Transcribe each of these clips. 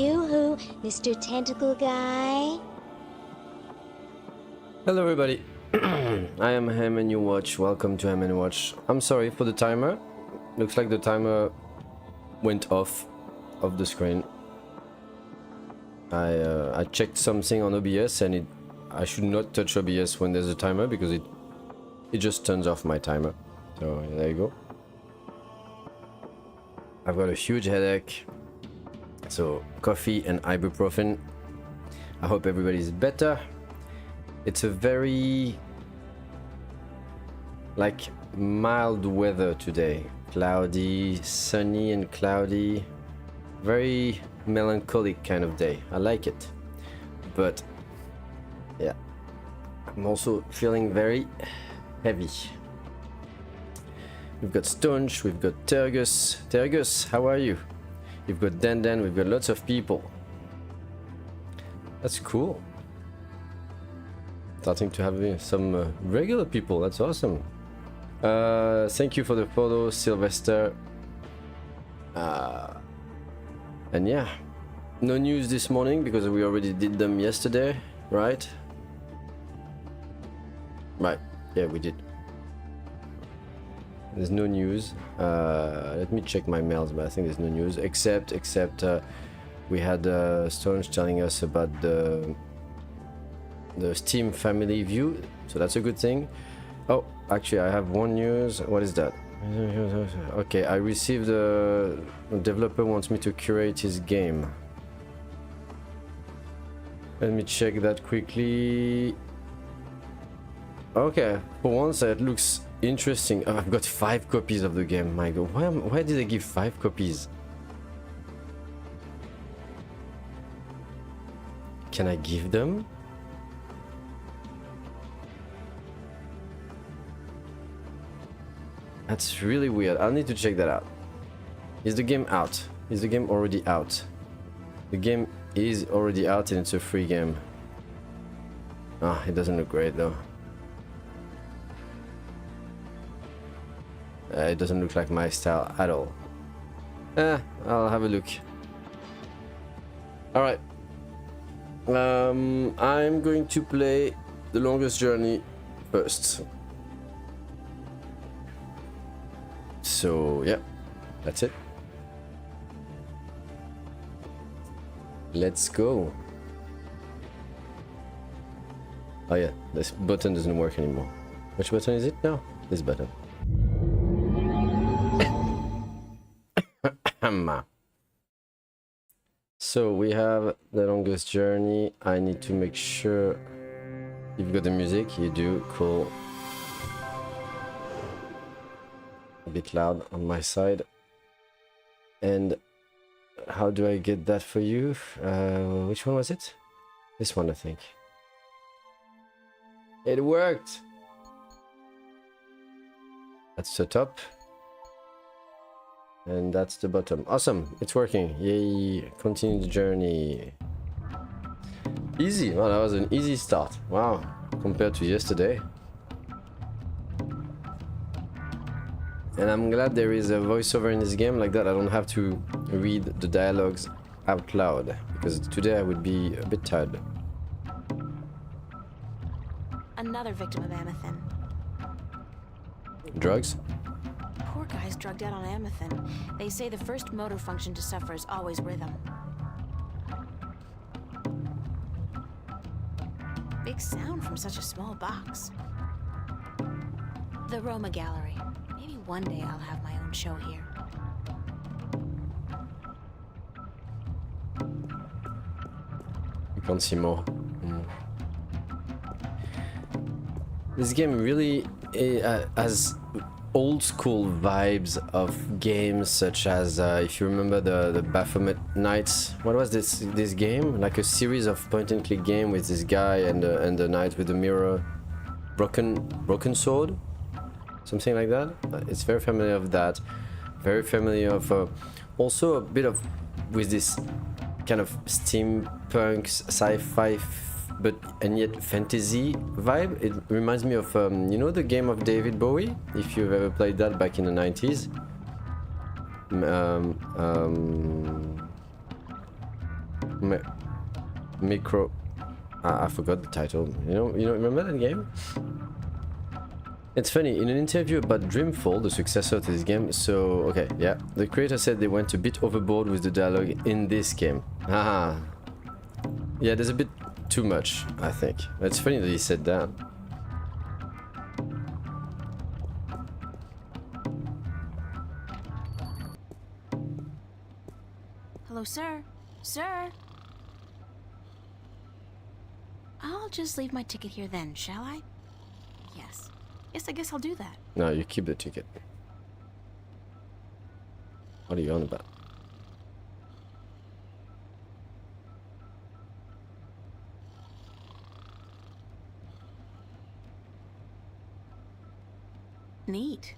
Yoo-hoo, Mr. Tentacle Guy. Hello everybody, I am Ham and you watch. Welcome to Ham and Watch. I'm sorry for the timer. Looks like the timer went off the screen. I checked something on OBS and I should not touch OBS when there's a timer because it just turns off my timer. So there you go. I've got a huge headache, so coffee and ibuprofen. I hope everybody's better. It's a very mild weather today. Cloudy, sunny and cloudy. Very melancholic kind of day. I like it. But yeah, I'm also feeling very heavy. We've got Stonch, we've got Tergus. Tergus, how are you? We've got Dan, we've got lots of people. That's cool. Starting to have some regular people, that's awesome. Thank you for the photo, Sylvester. And yeah, no news this morning because we already did them yesterday, right? Right, yeah, we did. There's no news. Let me check my mails, but I think there's no news except we had Stones telling us about the Steam family view, so that's a good thing. Oh, actually I have one news. What is that? Okay, I received a developer wants me to curate his game. Let me check that quickly. Okay, for once it looks interesting. Oh, I've got 5 copies of the game. My god, why did they give 5 copies? Can I give them? That's really weird. I'll need to check that out. Is the game out? Is the game already out? The game is already out and it's a free game. Ah, it doesn't look great though. It doesn't look like my style at all. I'll have a look. Alright. I'm going to play The Longest Journey first. So yeah, that's it. Let's go. Oh yeah, this button doesn't work anymore. Which button is it now? This button. So we have The Longest Journey. I need to make sure you've got the music. You do. Cool. A bit loud on my side. And how do I get that for you? Which one was it? This one, I think. It worked. That's the top. And that's the bottom. Awesome, it's working. Yay, continue the journey. Easy. Well, that was an easy start. Wow, compared to yesterday. And I'm glad there is a voiceover in this game, like that I don't have to read the dialogues out loud, because today I would be a bit tired. Another victim of Amethyst. Drugs? Poor guy's drugged out on Amethyst. They say the first motor function to suffer is always rhythm. Big sound from such a small box. The Roma Gallery. Maybe one day I'll have my own show here. You can't see more. This game really has old school vibes of games such as if you remember the Baphomet Knights. What was this game? Like a series of point and click game with this guy and the knight with the mirror. Broken sword? Something like that. It's very familiar of that. Very familiar of also a bit of with this kind of steampunk sci-fi and yet fantasy vibe. It reminds me of you know the game of David Bowie, if you've ever played that back in the 90s. Micro. I forgot the title. You don't remember that game? It's funny, in an interview about Dreamfall, the successor to this game, so, okay, yeah, the creator said they went a bit overboard with the dialogue in this game. Haha. Yeah, there's a bit too much, I think. It's funny that he said that. Hello, sir. Sir? I'll just leave my ticket here then, shall I? Yes. Yes, I guess I'll do that. No, you keep the ticket. What are you on about? Neat.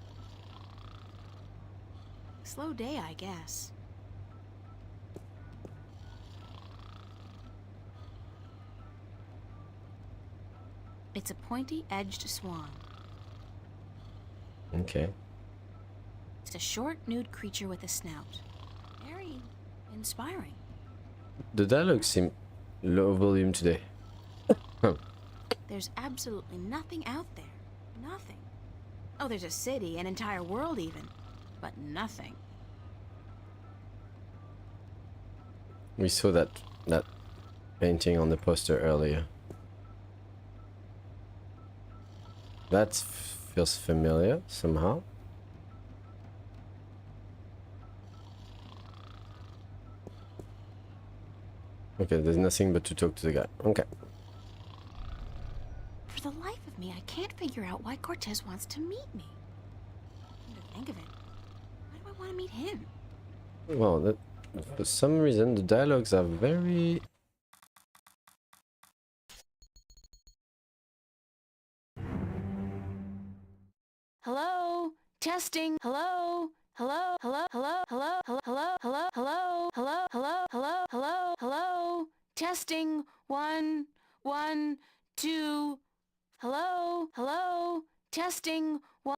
Slow day, I guess. It's a pointy-edged swan. Okay. It's a short, nude creature with a snout. Very inspiring. The dialogue seemed low volume today. There's absolutely nothing out there. Nothing. Oh, there's a city, an entire world even. But nothing. We saw that painting on the poster earlier. That feels familiar somehow. Okay, there's nothing but to talk to the guy. Okay. For the life of me, I can't figure out why Cortez wants to meet me. Come to think of it, why do I want to meet him? Well, for some reason the dialogues are very... Hello? Testing. Hello? Hello? Hello? Hello? Hello? Hello? Hello? Hello? Hello? Hello? Hello? Hello? Hello? Testing. 1, 1, 2. Hello? Hello? Testing. 1.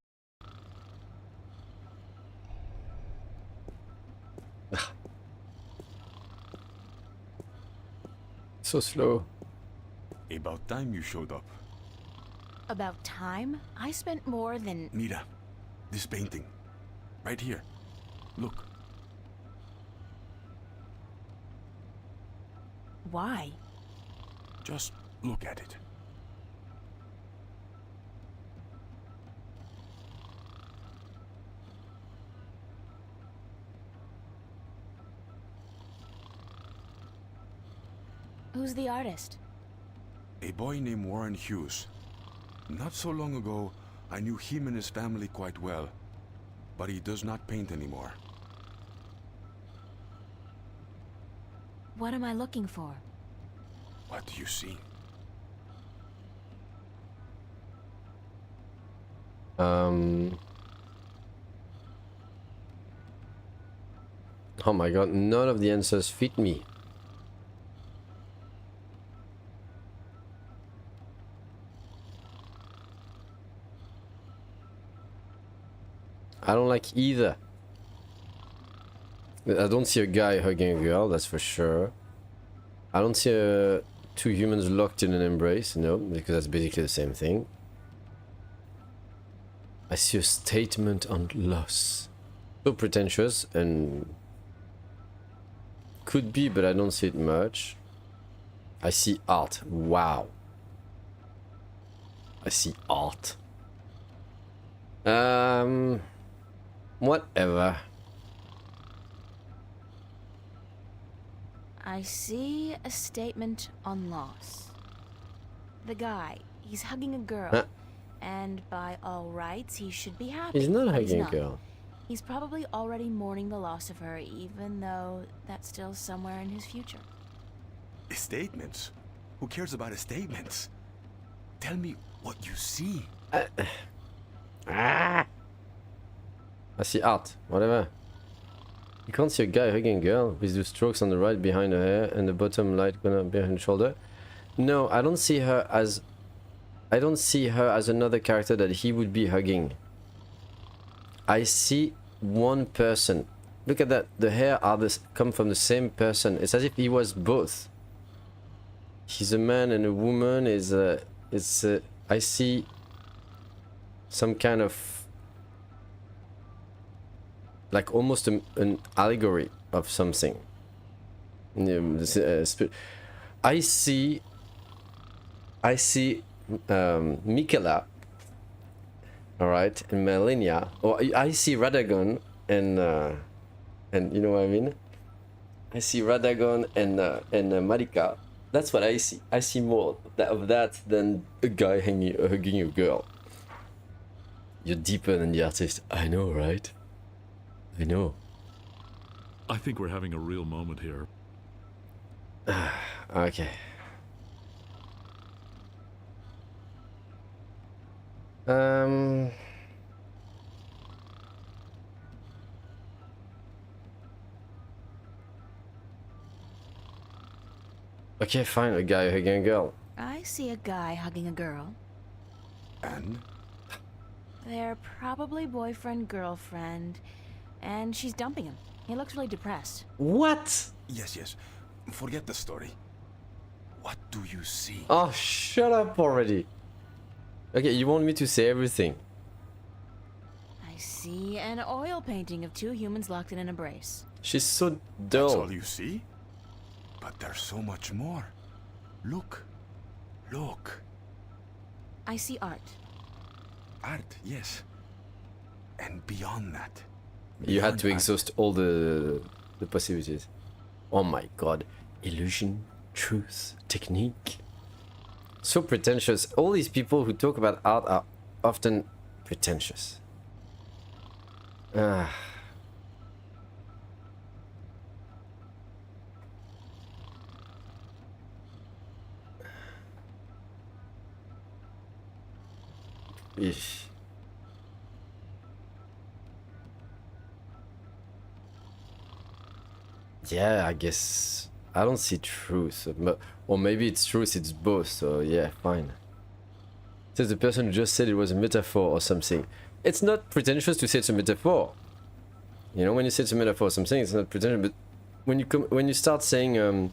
So slow. About time you showed up. About time? I spent more than... Mira, this painting. Right here. Look. Why? Just look at it. Who's the artist? A boy named Warren Hughes. Not so long ago, I knew him and his family quite well. But he does not paint anymore. What am I looking for? What do you see? Oh my god, none of the answers fit me. I don't like either. I don't see a guy hugging a girl, that's for sure. I don't see two humans locked in an embrace, no, because that's basically the same thing. I see a statement on loss. So pretentious and could be, but I don't see it much. I see art. Wow. I see art. Whatever. I see a statement on loss. The guy, he's hugging a girl. Huh? And by all rights, he should be happy. He's not but hugging a not. girl. He's probably already mourning the loss of her, even though that's still somewhere in his future. Statements? Who cares about his statements? Tell me what you see. I see art, whatever. You can't see a guy hugging a girl with the strokes on the right behind her hair and the bottom light gonna behind her shoulder. No, I don't see her as... I don't see her as another character that he would be hugging. I see one person Look at that. The hair are come from the same person. It's as if he was both. He's a man and a woman. I see some kind of like almost an allegory of something. I see Michaela, all right, and Melania, or I see Radagon and you know what I mean. I see Radagon and Marika. That's what I see. I see more of that than a guy hugging a girl. You're deeper than the artist. I know, right? I know. I think we're having a real moment here. Okay. Okay, fine, a guy hugging a girl. I see a guy hugging a girl. And? They're probably boyfriend, girlfriend, and she's dumping him. He looks really depressed. What? Yes. Forget the story. What do you see? Oh, shut up already. Okay, you want me to say everything? I see an oil painting of two humans locked in an embrace. She's so That's dull. all you see? But there's so much more. Look. I see art. Art, yes. And beyond that. You had beyond to art, exhaust all the possibilities. Oh my god. Illusion, truth, technique. So pretentious. All these people who talk about art are often pretentious. Ah. Eesh. Yeah, I guess I don't see truth, or maybe it's truth, it's both. So yeah, fine. Says the person who just said it was a metaphor or something. It's not pretentious to say it's a metaphor. You know, when you say it's a metaphor or something, it's not pretentious. But when you start saying a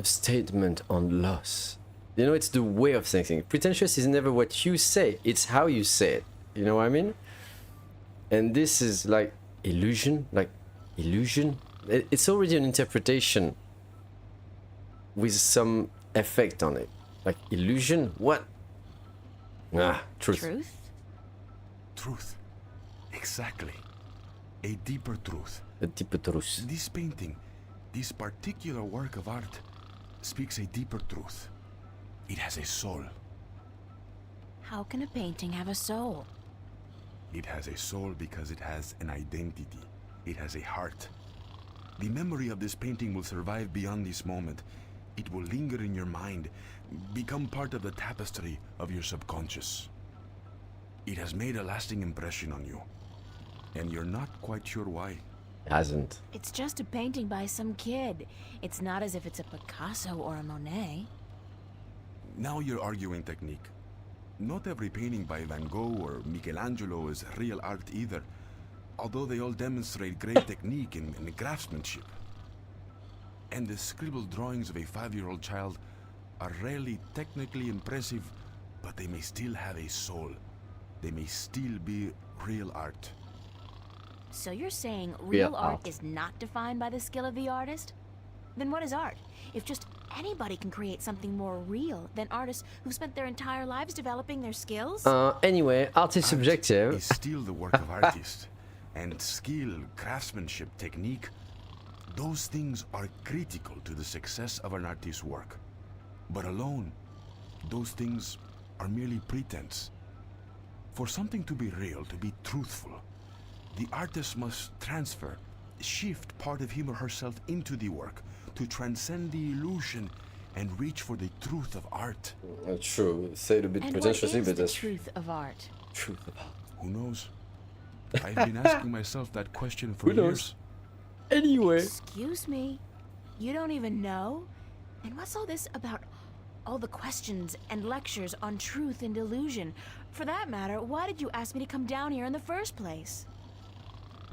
statement on loss, you know, it's the way of thinking. Pretentious is never what you say; it's how you say it. You know what I mean? And this is like illusion, It's already an interpretation with some effect on it. Like illusion? What? Ah, truth. Truth. Exactly. A deeper truth. A deeper truth. This painting, this particular work of art, speaks a deeper truth. It has a soul. How can a painting have a soul? It has a soul because it has an identity. It has a heart. The memory of this painting will survive beyond this moment. It will linger in your mind, become part of the tapestry of your subconscious. It has made a lasting impression on you, and you're not quite sure why. It hasn't. It's just a painting by some kid. It's not as if it's a Picasso or a Monet. Now you're arguing technique. Not every painting by Van Gogh or Michelangelo is real art either, although they all demonstrate great technique and craftsmanship. And the scribbled drawings of a 5-year-old child are rarely technically impressive, but they may still have a soul. They may still be real art. So you're saying Real real art art. is not defined by the skill of the artist? Then what is art? If just anybody can create something more real than artists who spent their entire lives developing their skills? Anyway, art is Art subjective. is still the work of artists. And skill, craftsmanship, technique, those things are critical to the success of an artist's work. But alone, those things are merely pretense. For something to be real, to be truthful, the artist must shift part of him or herself into the work to transcend the illusion and reach for the truth of art. True. Say it a bit And what pretentiously, is but the that's truth of art? truth about. Who knows? I've been asking myself that question for Who knows? years. Anyway. Excuse me? You don't even know? And what's all this about all the questions and lectures on truth and illusion? For that matter, why did you ask me to come down here in the first place?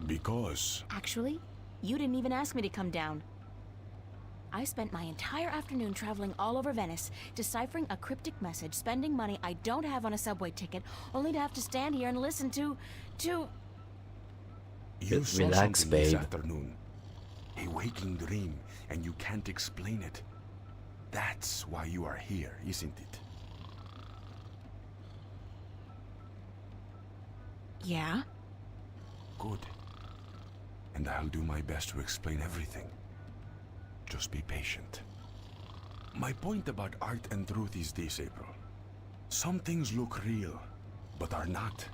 Because Actually, you didn't even ask me to come down. I spent my entire afternoon traveling all over Venice, deciphering a cryptic message, spending money I don't have on a subway ticket, only to have to stand here and listen to... you saw Relax, something this babe. afternoon. A waking dream, and you can't explain it. That's why you are here, isn't it? Yeah? Good. And I'll do my best to explain everything. Just be patient. My point about art and truth is this, April. Some things look real, but are not.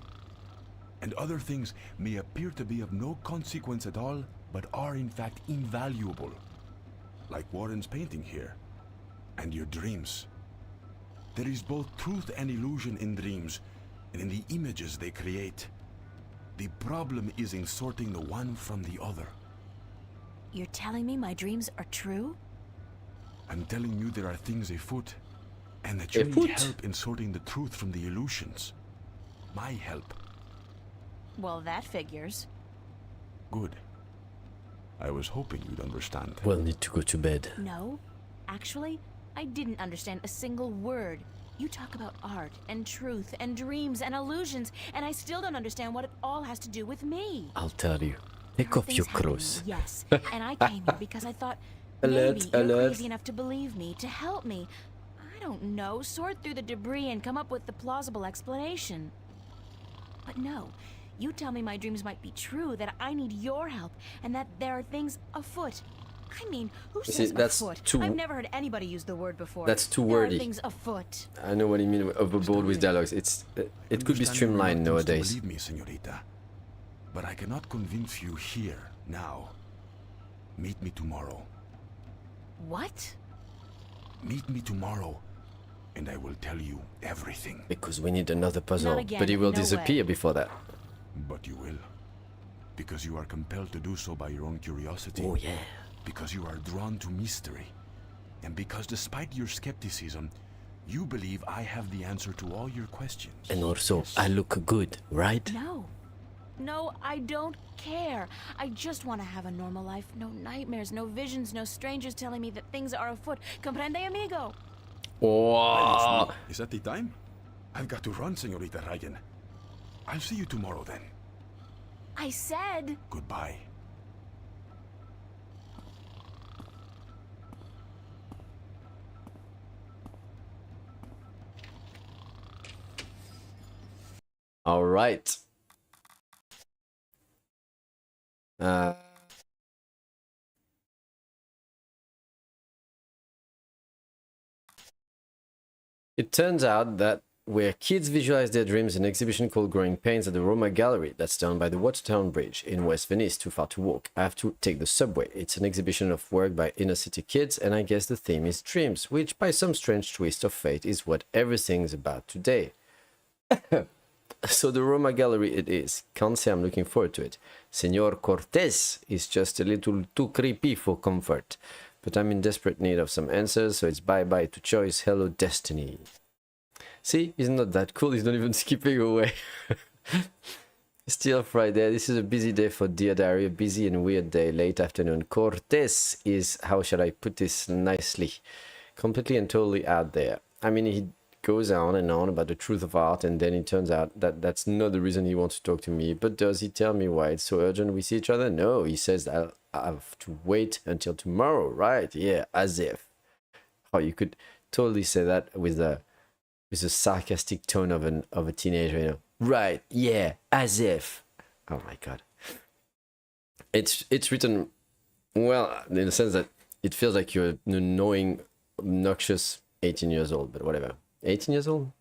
And other things may appear to be of no consequence at all, but are in fact invaluable. Like Warren's painting here. And your dreams. There is both truth and illusion in dreams, and in the images they create. The problem is in sorting the one from the other. You're telling me my dreams are true? I'm telling you there are things afoot, and that you need help in sorting the truth from the illusions. My help. Well, that figures. Good. I was hoping you'd understand. We'll need to go to bed. No. Actually, I didn't understand a single word. You talk about art and truth and dreams and illusions, and I still don't understand what it all has to do with me. I'll tell you. Take There are off your things happening, clothes. Yes, and I came here because I thought Alert, maybe you're alert. crazy enough to believe me, to help me. I don't know, sort through the debris and come up with the plausible explanation. But no, you tell me my dreams might be true, that I need your help, and that there are things afoot. I mean, who See, says that's afoot? too- I've never heard anybody use the word before. That's too There are wordy. things afoot. I know what you mean overboard with dialogues. It could be streamlined nowadays. Believe me, señorita. But I cannot convince you here, now. Meet me tomorrow. What? Meet me tomorrow, and I will tell you everything. Because we need another puzzle, Not again, but he will no disappear way. before that. But you will. Because you are compelled to do so by your own curiosity. Oh yeah. Because you are drawn to mystery. And because despite your skepticism, you believe I have the answer to all your questions. And also, Yes. I look good, right? No. No, I don't care. I just want to have a normal life. No nightmares, no visions, no strangers telling me that things are afoot. Comprende, amigo? Oh, Is that the time? I've got to run, señorita Ryan. I'll see you tomorrow then. I said... Goodbye. all right. It turns out that where kids visualize their dreams, an exhibition called Growing Pains at the Roma Gallery that's down by the Watertown Bridge in West Venice, too far to walk. I have to take the subway. It's an exhibition of work by inner city kids, and I guess the theme is dreams, which by some strange twist of fate is what everything's about today. So the Roma Gallery it is. Can't say I'm looking forward to it. Senor Cortez is just a little too creepy for comfort. But I'm in desperate need of some answers, so it's bye-bye to choice, hello destiny. See, he's not that cool, he's not even skipping away. Still Friday, this is a busy day for Dear Diary, a busy and weird day, late afternoon. Cortez is, how shall I put this nicely, completely and totally out there. I mean, he goes on and on about the truth of art, and then it turns out that that's not the reason he wants to talk to me. But does he tell me why it's so urgent we see each other? No, he says I'll have to wait until tomorrow, right? Yeah, as if. Oh, you could totally say that with a sarcastic tone of a teenager, you know. Right, yeah, as if. Oh my god. It's written well in the sense that it feels like you're an annoying, obnoxious 18 years old, but whatever. 18 years old?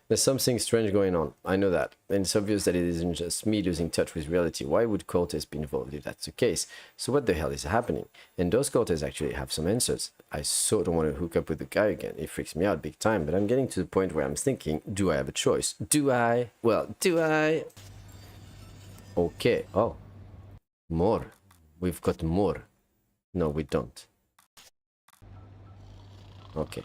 There's something strange going on. I know that. And it's obvious that it isn't just me losing touch with reality. Why would Cortez be involved if that's the case? So what the hell is happening? And does Cortez actually have some answers? I so don't want to hook up with the guy again. It freaks me out big time. But I'm getting to the point where I'm thinking, do I have a choice? Do I? Well, do I? Okay. Oh. More. We've got more. No, we don't. Okay.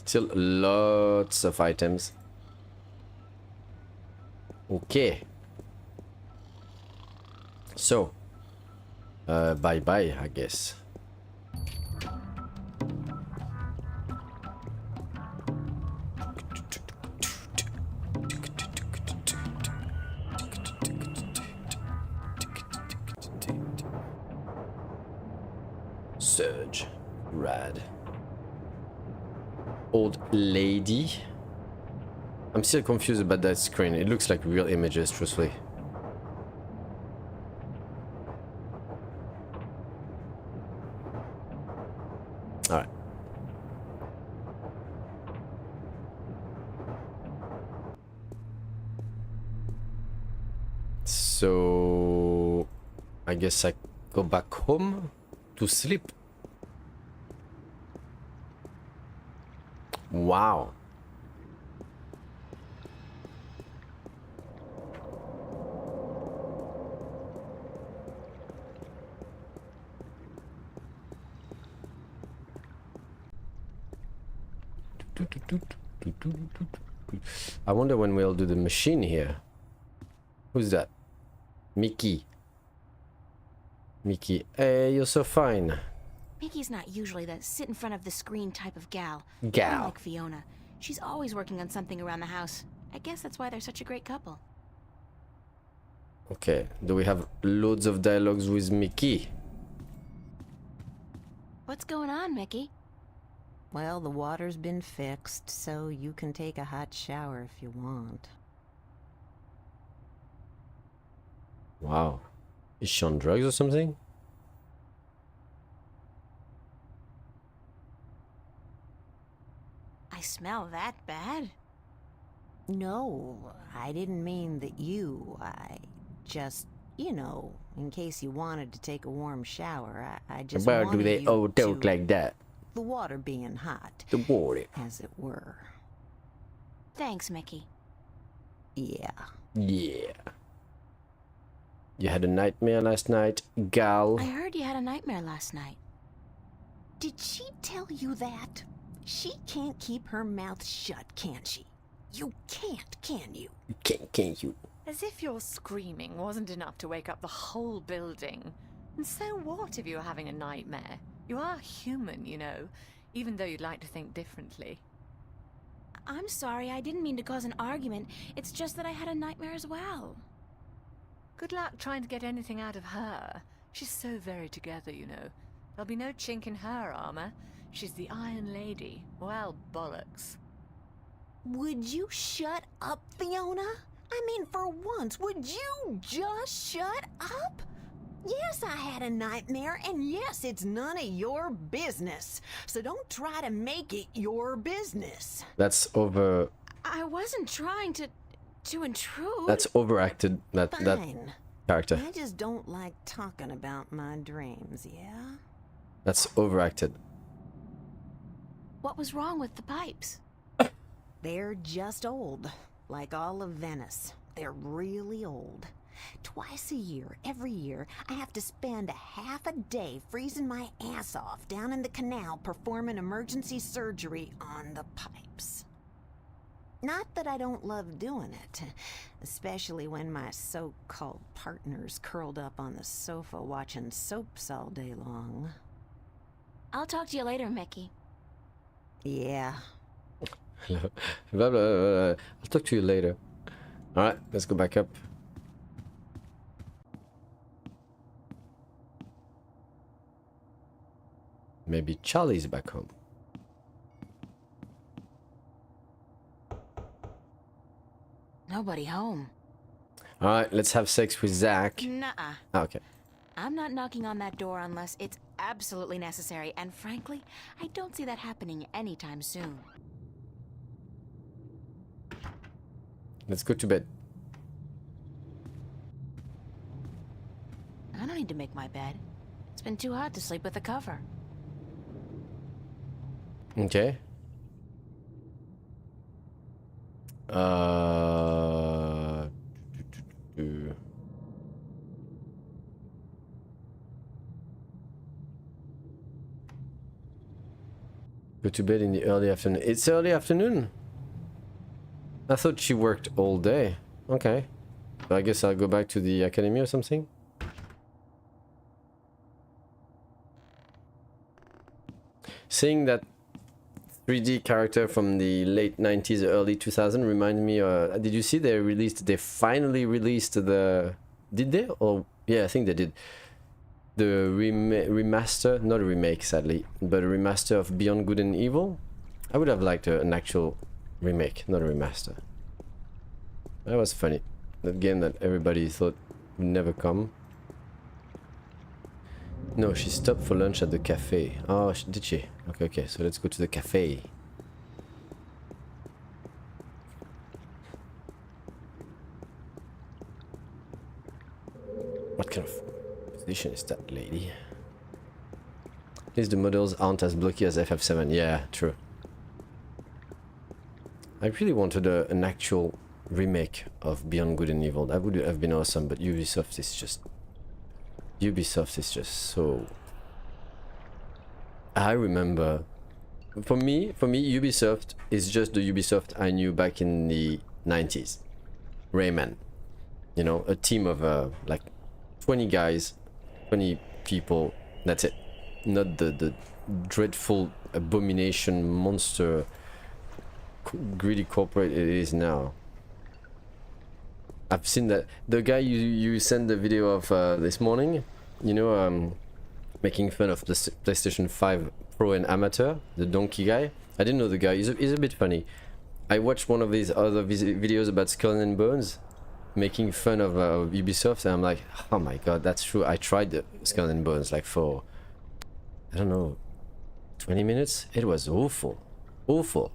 Still lots of items. Okay. So, bye-bye, I guess. Surge. Rad. Old lady. I'm still confused about that screen. It looks like real images, truthfully. Alright. So I guess I go back home to sleep. Wow. I wonder when we'll do the machine here. Who's that? Mickey. Mickey. Hey, you're so fine. Mickey's not usually the sit in front of the screen type of gal. Gal. Unlike Fiona. She's always working on something around the house. I guess that's why they're such a great couple. Okay. Do we have loads of dialogues with Mickey? What's going on, Mickey? Well, the water's been fixed, so you can take a hot shower if you want. Wow. Is she on drugs or something? I smell that bad. No, I didn't mean that you. I just, you know, in case you wanted to take a warm shower, I just Why wanted do they you all talk to- like that? The water being hot, The water. as it were. Thanks, Mickey. Yeah. Yeah. You had a nightmare last night, gal. I heard you had a nightmare last night. Did she tell you that? She can't keep her mouth shut, can she? You can't, can you? Can't you? As if your screaming wasn't enough to wake up the whole building. And so what if you were having a nightmare? You are human, you know, even though you'd like to think differently. I'm sorry, I didn't mean to cause an argument. It's just that I had a nightmare as well. Good luck trying to get anything out of her. She's so very together, you know. There'll be no chink in her armor. She's the Iron Lady. Well, bollocks. Would you shut up, Fiona? I mean, for once, would you just shut up? Yes, I had a nightmare, and yes, it's none of your business. So don't try to make it your business. That's over. I wasn't trying to intrude. That's overacted. That Fine. character. I just don't like talking about my dreams, yeah? That's overacted. What was wrong with the pipes? They're just old, like all of Venice. They're really old. Twice a year, every year, I have to spend a half a day freezing my ass off down in the canal performing emergency surgery on the pipes. Not that I don't love doing it, especially when my so-called partner's curled up on the sofa watching soaps all day long. I'll talk to you later, Mickey. Yeah. Blah, blah, blah, blah. I'll talk to you later. Alright, let's go back up. Maybe Charlie's back home. Nobody home. Alright, let's have sex with Zach. Nuh-uh. Okay. I'm not knocking on that door unless it's absolutely necessary, and frankly, I don't see that happening anytime soon. Let's go to bed. I don't need to make my bed. It's been too hot to sleep with a cover. Okay. Go to bed in the early afternoon. It's early afternoon? I thought she worked all day. Okay. I guess I'll go back to the academy or something. Seeing that 3D character from the late 90s, early 2000 remind me, did you see they finally released the, did they? Oh, yeah, I think they did. The remaster, not a remake sadly, but a remaster of Beyond Good and Evil. I would have liked an actual remake, not a remaster. That was funny. That game that everybody thought would never come. No, she stopped for lunch at the cafe. Oh, did she? Okay, okay, so let's go to the cafe. What kind of position is that lady? At least the models aren't as blocky as FF7. Yeah, true. I really wanted an actual remake of Beyond Good and Evil. That would have been awesome, but Ubisoft is just so... I remember, for me, Ubisoft is just the Ubisoft I knew back in the 90s. Rayman, you know, a team of like 20 guys, 20 people. That's it. Not the dreadful abomination monster greedy corporate it is now. I've seen that. The guy you sent the video of this morning, you know, making fun of the PlayStation 5 Pro and Amateur, the donkey guy. I didn't know the guy. He's a bit funny. I watched one of these other videos about Skull and Bones, making fun of Ubisoft, and I'm like, oh my god, that's true. I tried the Skull and Bones like for, I don't know, 20 minutes. It was awful, awful.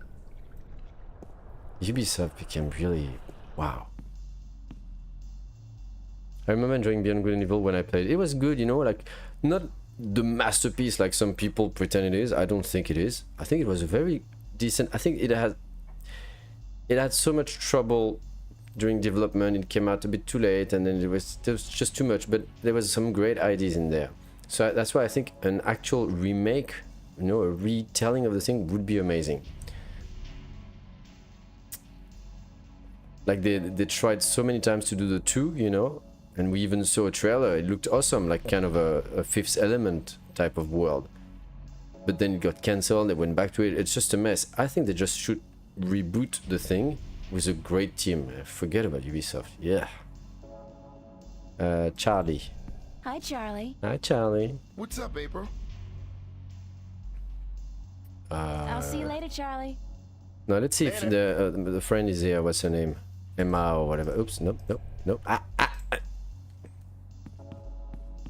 Ubisoft became really, wow. I remember enjoying Beyond Good and Evil when I played. It was good, you know, like not the masterpiece like some people pretend it is. I don't think it is. I think it was very decent. I think it had so much trouble during development. It came out a bit too late, and then there was just too much. But there was some great ideas in there. So that's why I think an actual remake, you know, a retelling of the thing would be amazing. Like they tried so many times to do the 2, you know. And we even saw a trailer. It looked awesome, like kind of a Fifth Element type of world. But then it got cancelled. They went back to it. It's just a mess. I think they just should reboot the thing with a great team. Forget about Ubisoft. Yeah. Charlie. Hi, Charlie. Hi, Charlie. What's up, April? I'll see you later, Charlie. No, let's see if the friend is here. What's her name? Emma or whatever. Oops. Nope. Nope. Nope. Ah.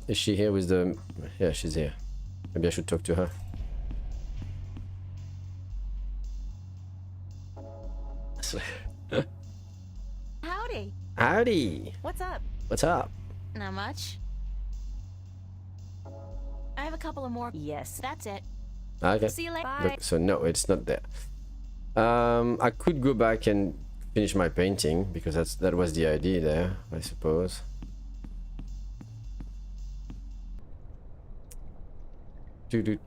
Is she here with the... Yeah, she's here. Maybe I should talk to her. Howdy. Howdy! What's up? What's up? Not much. I have a couple of more. Yes. That's it. Okay. See you later. Look, so no, it's not there. I could go back and finish my painting, because that was the idea there, I suppose. Do.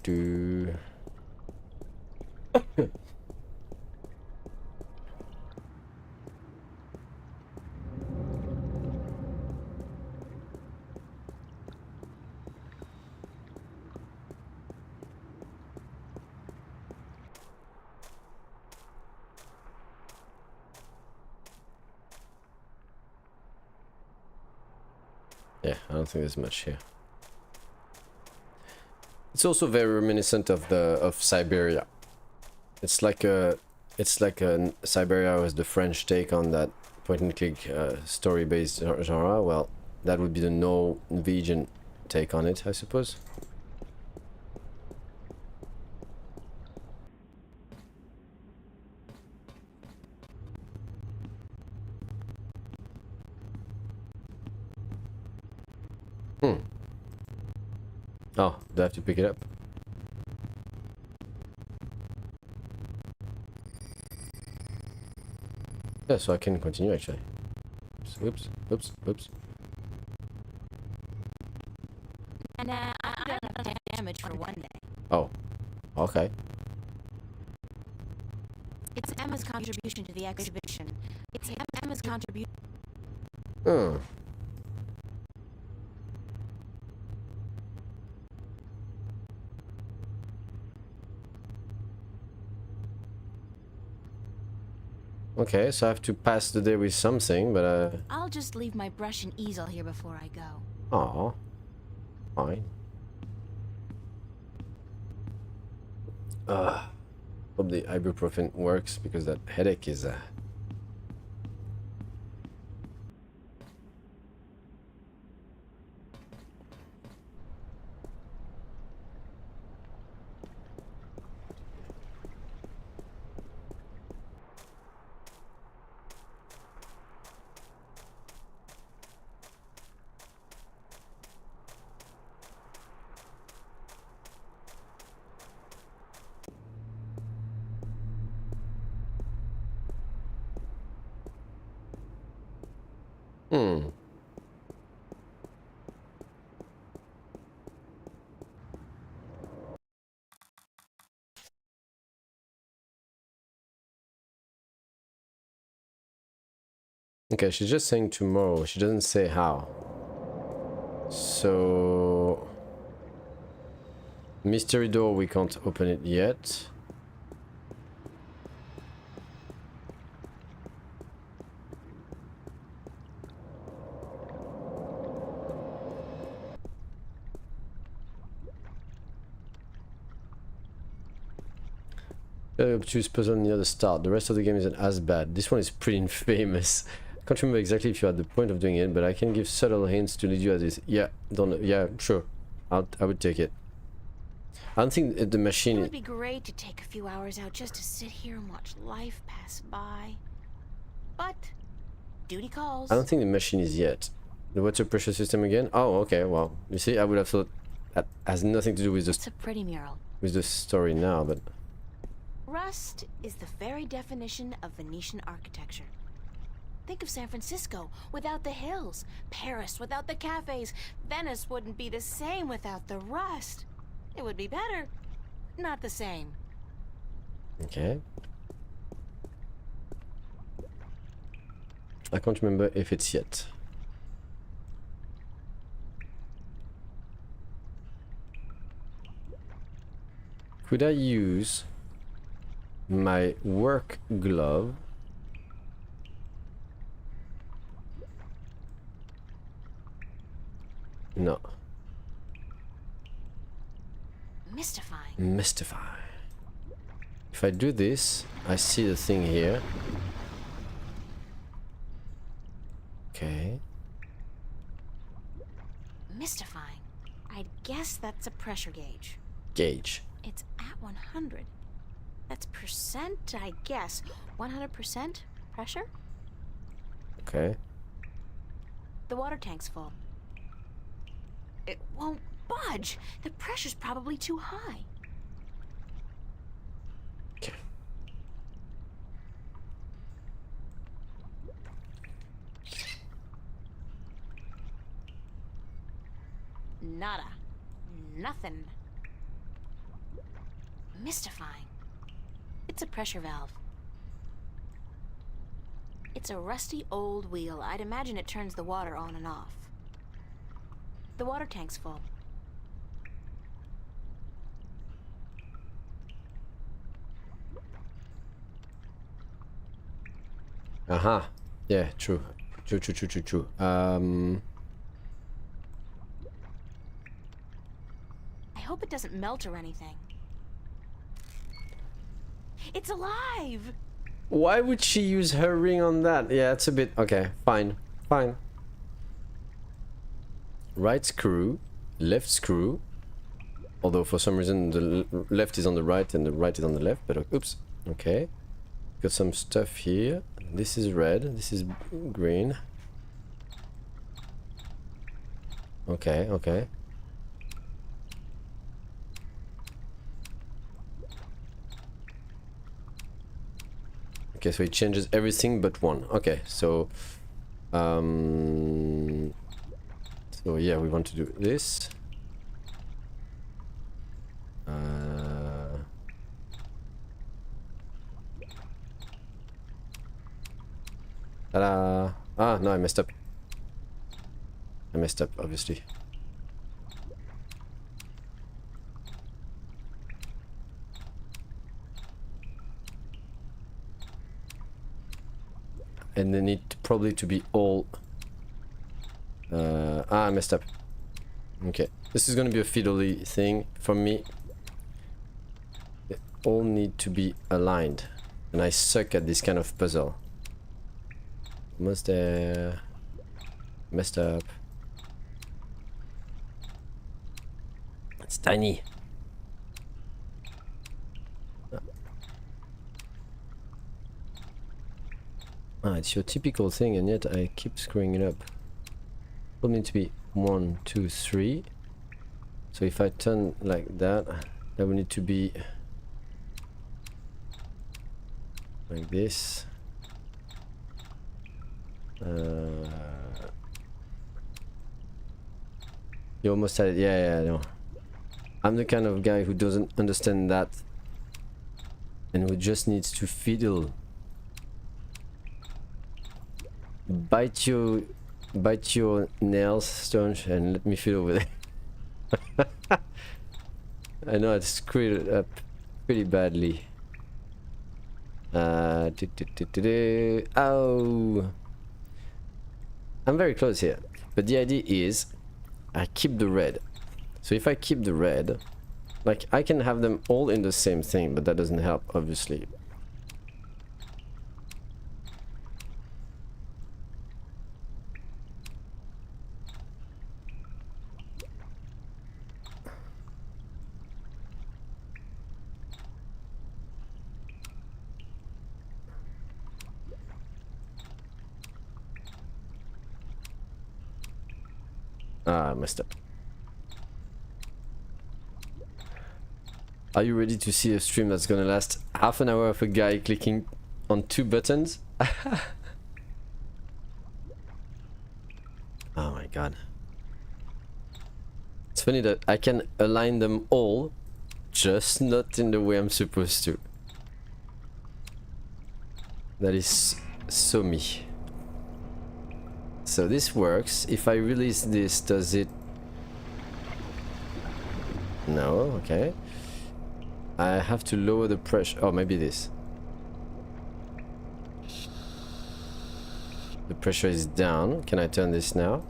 Yeah, I don't think there's much here. It's also very reminiscent of Siberia. It's like Siberia was the French take on that point and click story-based genre. Well, that would be the Norwegian take on it, I suppose. Oh, do I have to pick it up? Yeah, so I can continue actually. Oops. And I got enough damage for one day. Oh, okay. It's Emma's contribution to the exhibition. It's Emma's contribution. Hmm. Okay, so I have to pass the day with something, but I'll just leave my brush and easel here before I go. Aw. Fine. Hope the ibuprofen works because that headache is Hmm. Okay, she's just saying tomorrow. She doesn't say how. So... Mystery door, we can't open it yet. Choose puzzle near the start. The rest of the game isn't as bad. This one is pretty infamous. I can't remember exactly if you're at the point of doing it, but I can give subtle hints to lead you at this. Yeah, don't. Yeah, sure. I would take it. I don't think the machine. It would be great to take a few hours out just to sit here and watch life pass by. But duty calls. I don't think the machine is yet. The water pressure system again? Oh, okay. Well, you see, I would have thought that has nothing to do with It's a pretty mural. with the story now, but. Rust is the very definition of Venetian architecture. Think of San Francisco without the hills, Paris without the cafes. Venice wouldn't be the same without the rust. It would be better, not the same. Okay. I can't remember if it's yet. Could I use my work glove? No. Mystifying. Mystify. If I do this, I see the thing here. Okay. Mystifying. I'd guess that's a pressure gauge. Gauge. It's at 100. That's percent, I guess. 100% pressure? Okay. The water tank's full. It won't budge. The pressure's probably too high. Okay. Nada. Nothing. Mystifying. It's a pressure valve. It's a rusty old wheel. I'd imagine it turns the water on and off. The water tank's full. Aha. Yeah, true. True. I hope it doesn't melt or anything. It's alive! Why would she use her ring on that? Yeah, it's a bit... Okay, fine. Fine. Right screw, left screw. Although for some reason the left is on the right and the right is on the left, but oops. Okay. Got some stuff here. This is red, this is green. Okay, okay. Okay, so it changes everything but one. Okay, so so yeah, we want to do this. Ta-da! Ah, no, I messed up. I messed up, obviously. And they need probably to be all... I messed up. Okay, this is gonna be a fiddly thing for me. They all need to be aligned. And I suck at this kind of puzzle. Almost there. Messed up. It's tiny. Ah, it's your typical thing, and yet I keep screwing it up. It will need to be 1, 2, 3. So if I turn like that, that will need to be like this. You almost had it. Yeah, I know. I'm the kind of guy who doesn't understand that and who just needs to fiddle. Bite your nails, Stonch, and let me fiddle with it. I know I screwed it up pretty badly. Oh, I'm very close here, but the idea is I keep the red. So if I keep the red, like I can have them all in the same thing, but that doesn't help, obviously. Ah, I messed up. Are you ready to see a stream that's gonna last half an hour of a guy clicking on 2 buttons? Oh my god. It's funny that I can align them all, just not in the way I'm supposed to. That is so me. So this works. If I release this, does it? No, okay. I have to lower the pressure. Oh, maybe this. The pressure is down. Can I turn this now?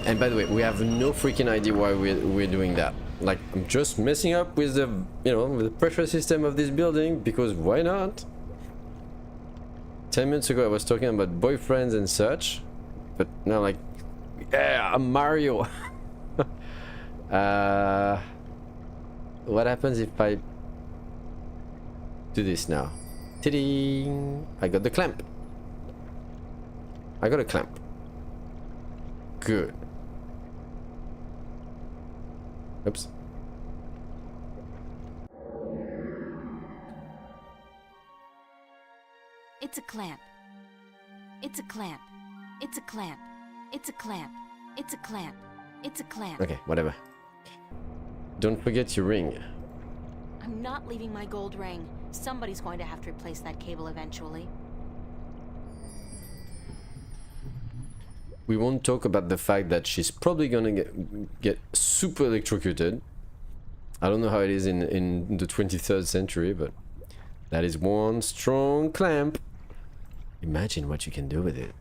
And by the way, we have no freaking idea why we're doing that. Like, I'm just messing up with the, with the pressure system of this building, because why not? 10 minutes ago I was talking about boyfriends and such, but now like, yeah, I'm Mario. What happens if I do this now? Ta-ding! I got the clamp. I got a clamp. Good. Oops. It's a clamp. It's a clamp. It's a clamp. It's a clamp. It's a clamp. It's a clamp. Okay, whatever. Don't forget your ring. I'm not leaving my gold ring. Somebody's going to have to replace that cable eventually. We won't talk about the fact that she's probably gonna get super electrocuted. I don't know how it is in the 23rd century, but that is one strong clamp. Imagine what you can do with it.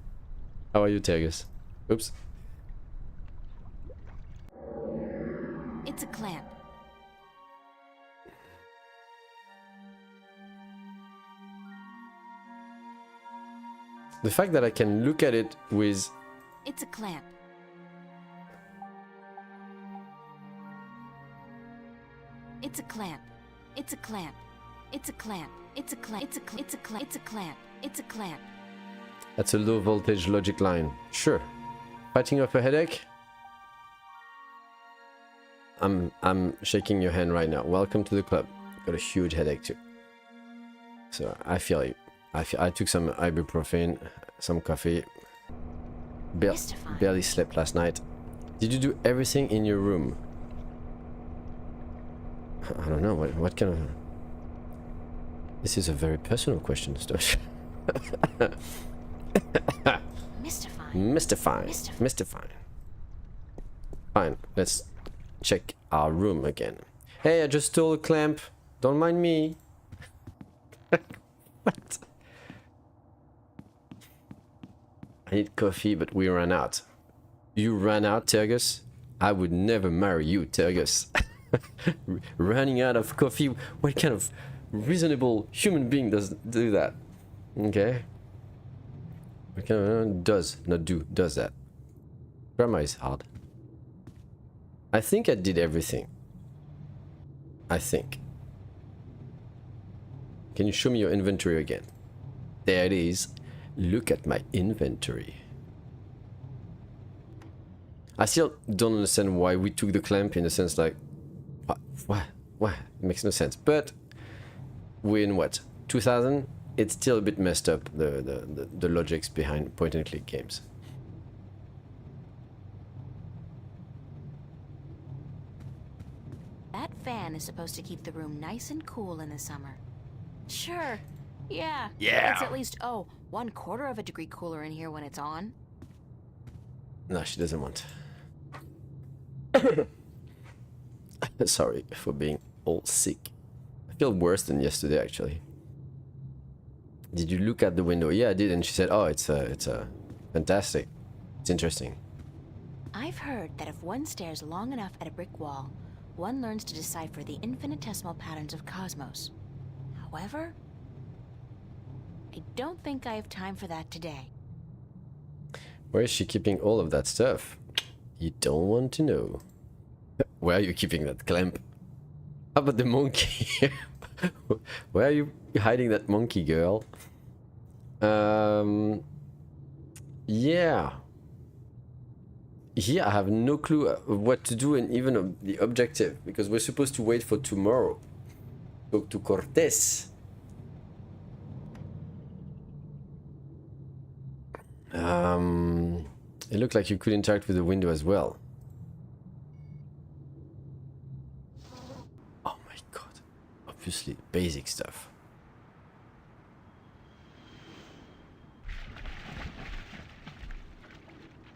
How are you, Tergus? Oops. It's a clamp. The fact that I can look at it with... It's a clamp. It's a clamp. It's a clamp. It's a clamp. It's a clamp. It's a clamp. It's a clamp. It's a clamp. It's a clamp. That's a low voltage logic line. Sure. Fighting off a headache? I'm shaking your hand right now. Welcome to the club. Got a huge headache too. So I feel you. I took some ibuprofen, some coffee. Barely slept last night. Did you do everything in your room? I don't know. What kind of... This is a very personal question, Stosh. Mystifying. Mystifying. Fine, let's check our room again. Hey, I just stole a clamp. Don't mind me. What? I need coffee, but we ran out. You ran out, Tergus? I would never marry you, Tergus. Running out of coffee? What kind of reasonable human being does do that? Okay. What kind of does that? Grammar is hard. I think I did everything. I think. Can you show me your inventory again? There it is. Look at my inventory. I still don't understand why we took the clamp, in a sense, like what? It makes no sense. But we're in what, 2000? It's still a bit messed up, the logics behind point and click games. That fan is supposed to keep the room nice and cool in the summer. Sure. Yeah. Yeah. It's at least, 1/4 of a degree cooler in here when it's on. No, she doesn't want. Sorry for being all sick. I feel worse than yesterday, actually. Did you look at the window? Yeah, I did, and she said, "Oh, it's fantastic. It's interesting." I've heard that if one stares long enough at a brick wall, one learns to decipher the infinitesimal patterns of cosmos. However, I don't think I have time for that today. Where is she keeping all of that stuff? You don't want to know. Where are you keeping that clamp? How about the monkey? Where are you hiding that monkey, girl? Yeah. Here I have no clue of what to do, and even of the objective, because we're supposed to wait for tomorrow. Talk to Cortez. It looked like you could interact with the window as well. Oh my god. Obviously, basic stuff.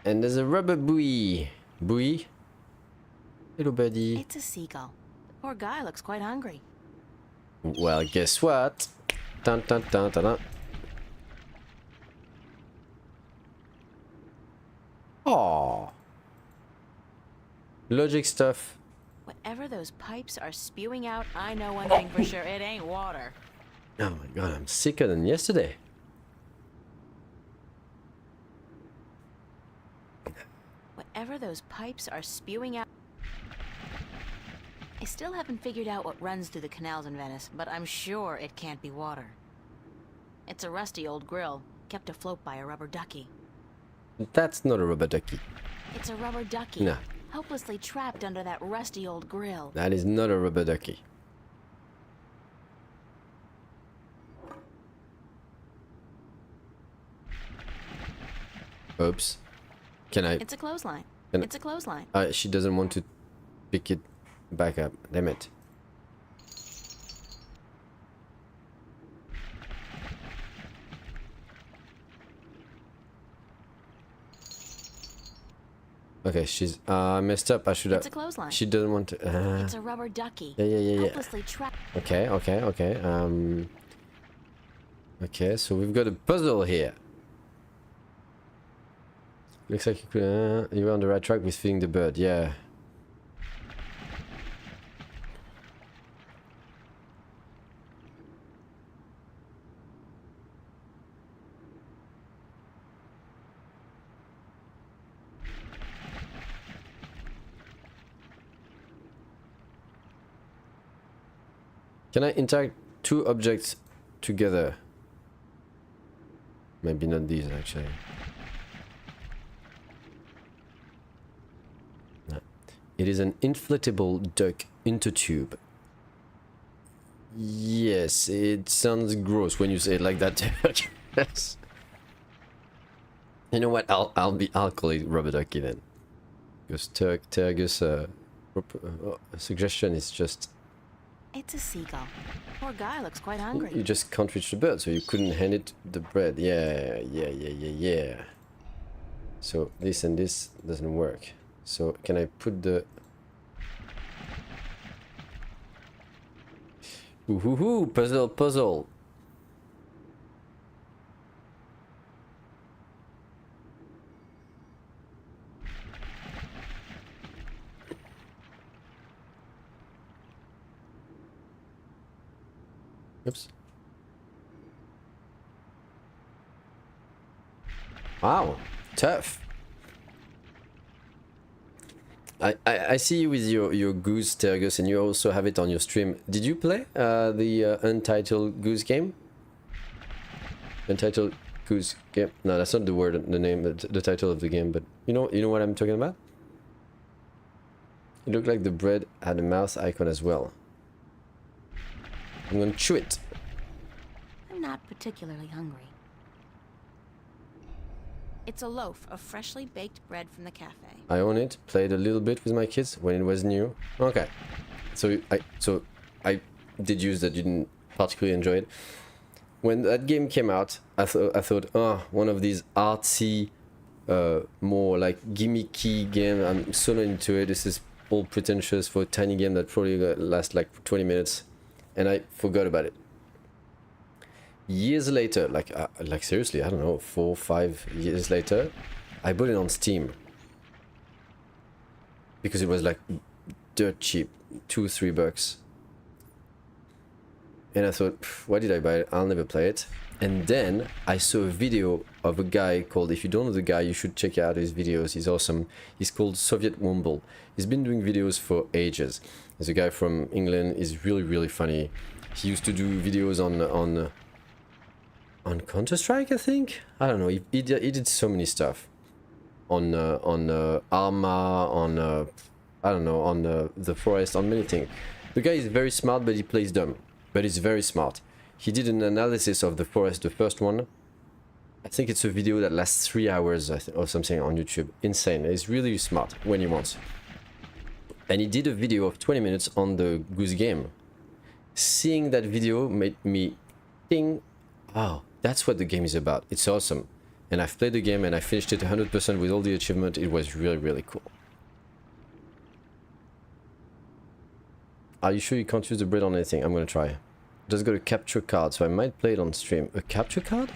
And there's a rubber buoy. Buoy? Hello, buddy. It's a seagull. The poor guy looks quite hungry. Well, guess what? Dun, dun, dun, dun, dun. Aww. Logic stuff. Whatever those pipes are spewing out, I know one thing for sure. It ain't water. Oh my god, I'm sicker than yesterday. Whatever those pipes are spewing out... I still haven't figured out what runs through the canals in Venice, but I'm sure it can't be water. It's a rusty old grill, kept afloat by a rubber ducky. That's not a rubber ducky. It's a rubber ducky. No. Helplessly trapped under that rusty old grill. That is not a rubber ducky. Oops. Can I... It's a clothesline. Can... It's a clothesline. She doesn't want to pick it back up. Damn it. Okay, she's messed up. I should have... It's a clothesline. She doesn't want to... It's a rubber ducky. Yeah. Helplessly trapped. Okay. Okay, so we've got a puzzle here. Looks like you could, you're on the right track with feeding the bird. Yeah. Can I interact two objects together? Maybe not these, actually. No. It is an inflatable duck intertube. Yes, it sounds gross when you say it like that. Yes. You know what? I'll call it rubber ducky then. Because Tergus' suggestion is just... It's a seagull. Poor guy looks quite hungry. You just can't reach the bird, so you couldn't hand it the bread. Yeah. So this and this doesn't work. So can I put the... Ooh, puzzle, puzzle. Oops. Wow, tough. I see you with your Goose, Tergus, and you also have it on your stream. Did you play the Untitled Goose game? Untitled Goose game? No, that's not the word, the name, the title of the game. But you know what I'm talking about. It looked like the bread had a mouse icon as well. I'm gonna chew it. I'm not particularly hungry. It's a loaf of freshly baked bread from the cafe. I own it. Played a little bit with my kids when it was new. Okay, so I did use that. Didn't particularly enjoy it. When that game came out, I thought, oh, one of these artsy, more like gimmicky game. I'm so not into it. This is all pretentious for a tiny game that probably lasts like 20 minutes, and I forgot about it. Years later, like seriously, I don't know, 4 or 5 years later, I bought it on Steam because it was like dirt cheap, $2-3. And I thought, why did I buy it? I'll never play it. And then I saw a video of a guy called, if you don't know the guy, you should check out his videos. He's awesome. He's called Soviet Womble. He's been doing videos for ages. He's a guy from England. He's really, really funny. He used to do videos on Counter-Strike, I think. I don't know. He did so many stuff on Arma, on I don't know, on the forest, on many things. The guy is very smart, but he plays dumb. But he's very smart. He did an analysis of the forest, the first one. I think it's a video that lasts 3 hours or something on YouTube. Insane. He's really smart when he wants. And he did a video of 20 minutes on the Goose game. Seeing that video made me think, wow, that's what the game is about. It's awesome. And I've played the game and I finished it 100% with all the achievements. It was really, really cool. Are you sure you can't use the bread on anything? I'm gonna try. Just got a capture card, so I might play it on stream. A capture card?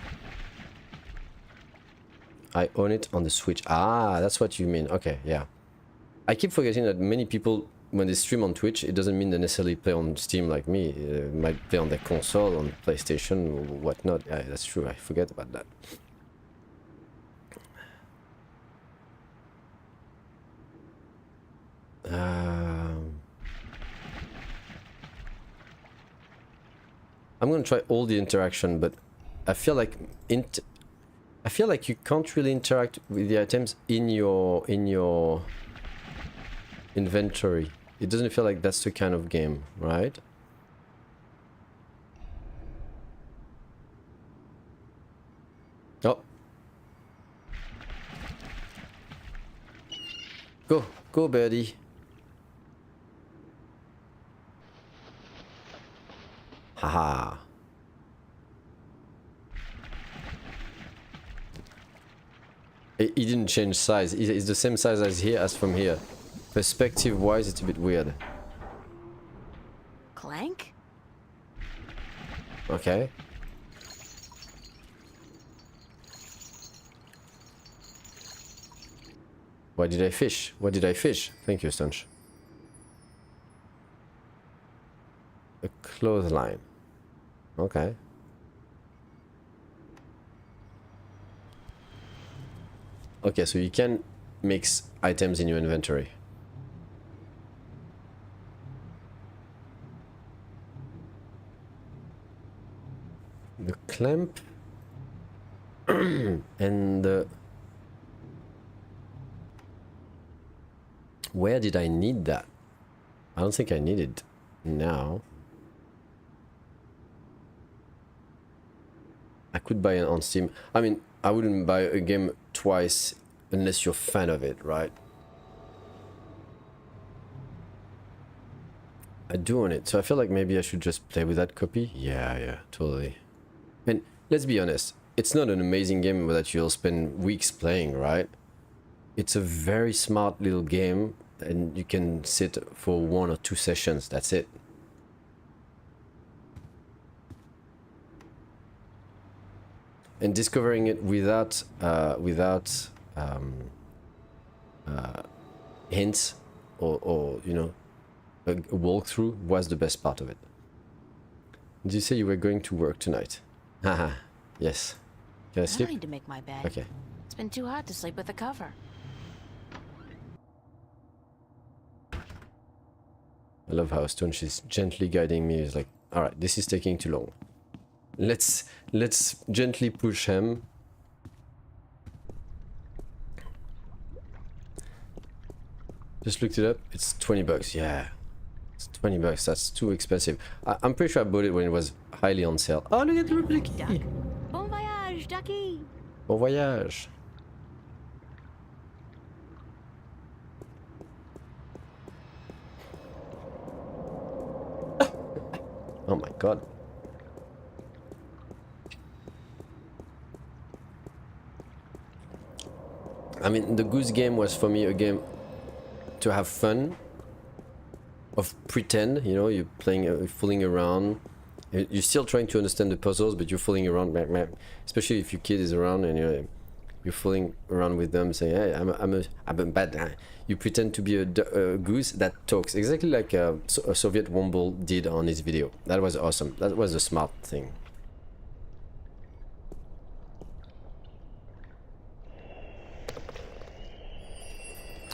I own it on the Switch. Ah, that's what you mean. Okay, yeah. I keep forgetting that many people, when they stream on Twitch, it doesn't mean they necessarily play on Steam like me. Might play on their console, on PlayStation, or whatnot. Yeah, that's true. I forget about that. I'm gonna try all the interaction, but I feel like you can't really interact with the items in your inventory. It doesn't feel like that's the kind of game, right? Oh. Go, birdie. Haha. He didn't change size. It's the same size as here as from here. Perspective wise, it's a bit weird. Clank? Okay. Why did I fish? What did I fish? Thank you, Stunch. A clothesline. Okay. Okay, so you can mix items in your inventory. The clamp and the... Where did I need that? I don't think I need it now. I could buy it on Steam. I mean, I wouldn't buy a game twice unless you're a fan of it, right? I do own it, so I feel like maybe I should just play with that copy. Yeah, totally. And let's be honest, it's not an amazing game that you'll spend weeks playing, right? it's a very smart little game, and you can sit for 1 or 2 sessions. That's it. And discovering it without hints or you know, a walkthrough was the best part of it. Did you say you were going to work tonight? Haha, yes. Can I I sleep? need to make my bed. Okay. It's been too hot to sleep with a cover. I love how Stone, she's gently guiding me. It's like, all right, this is taking too long. Let's gently push him. Just looked it up. It's 20 bucks. Yeah, it's 20 bucks. That's too expensive. I'm pretty sure I bought it when it was highly on sale. Oh, look at the replica. Duck. Bon voyage, ducky. Bon voyage. Oh my god. I mean, the Goose Game was for me a game to have fun, of pretend, you know, you're playing, fooling around. You're still trying to understand the puzzles, but you're fooling around, especially if your kid is around and you're fooling around with them, saying, "Hey, I'm a bad guy." You pretend to be a goose that talks, exactly like a Soviet Womble did on his video. That was awesome. That was a smart thing.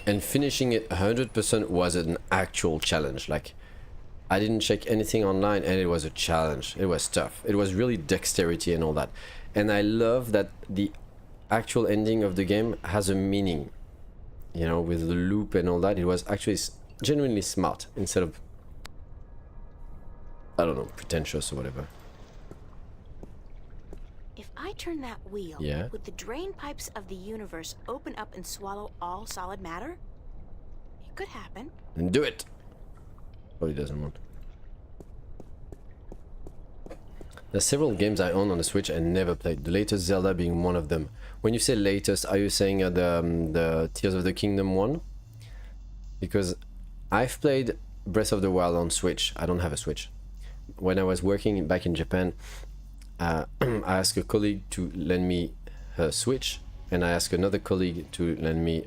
And finishing it 100% was an actual challenge. Like, I didn't check anything online, and it was a challenge. It was tough. It was really dexterity and all that. And I love that the actual ending of the game has a meaning. You know, with the loop and all that. It was actually genuinely smart instead of, I don't know, pretentious or whatever. If I turn that wheel, Yeah. would the drain pipes of the universe open up and swallow all solid matter? It could happen. Then do it. Oh, he doesn't want. There's several games I own on the Switch and never played. The latest Zelda being one of them. When you say latest, are you saying the Tears of the Kingdom one? Because I've played Breath of the Wild on Switch. I don't have a Switch. When I was working back in Japan, I asked a colleague to lend me her Switch, and I asked another colleague to lend me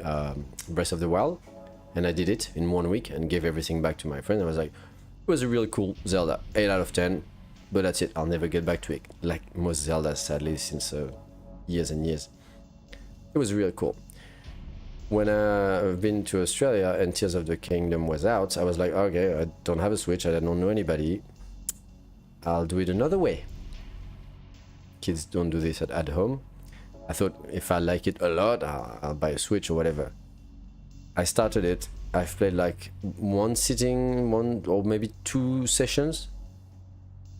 Breath of the Wild, and I did it in 1 week and gave everything back to my friend. I was like, it was a really cool Zelda, 8 out of 10, but that's it. I'll never get back to it, like most Zeldas, sadly, since years and years. It was really cool. When I've been to Australia and Tears of the Kingdom was out, I was like, okay, I don't have a Switch, I don't know anybody, I'll do it another way. Kids don't do this at home. I thought if I like it a lot, I'll buy a Switch or whatever. I started it. I've played like one sitting, one or maybe 2 sessions.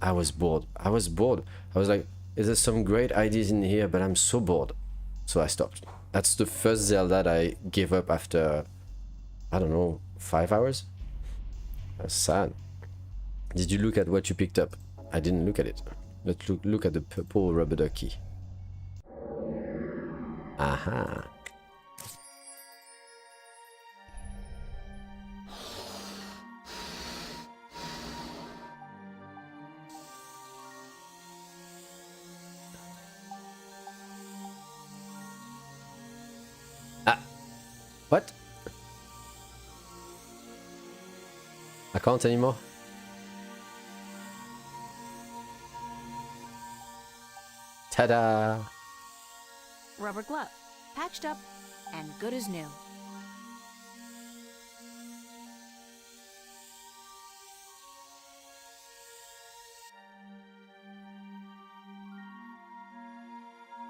I was bored. I was like, there's some great ideas in here, but I'm so bored. So I stopped. That's the first Zelda that I gave up after, I don't know, 5 hours. That's sad. Did you look at what you picked up? I didn't look at it. Let's look at the purple rubber ducky. Aha. What? I can't anymore. Ta-da! Rubber glove, patched up and good as new.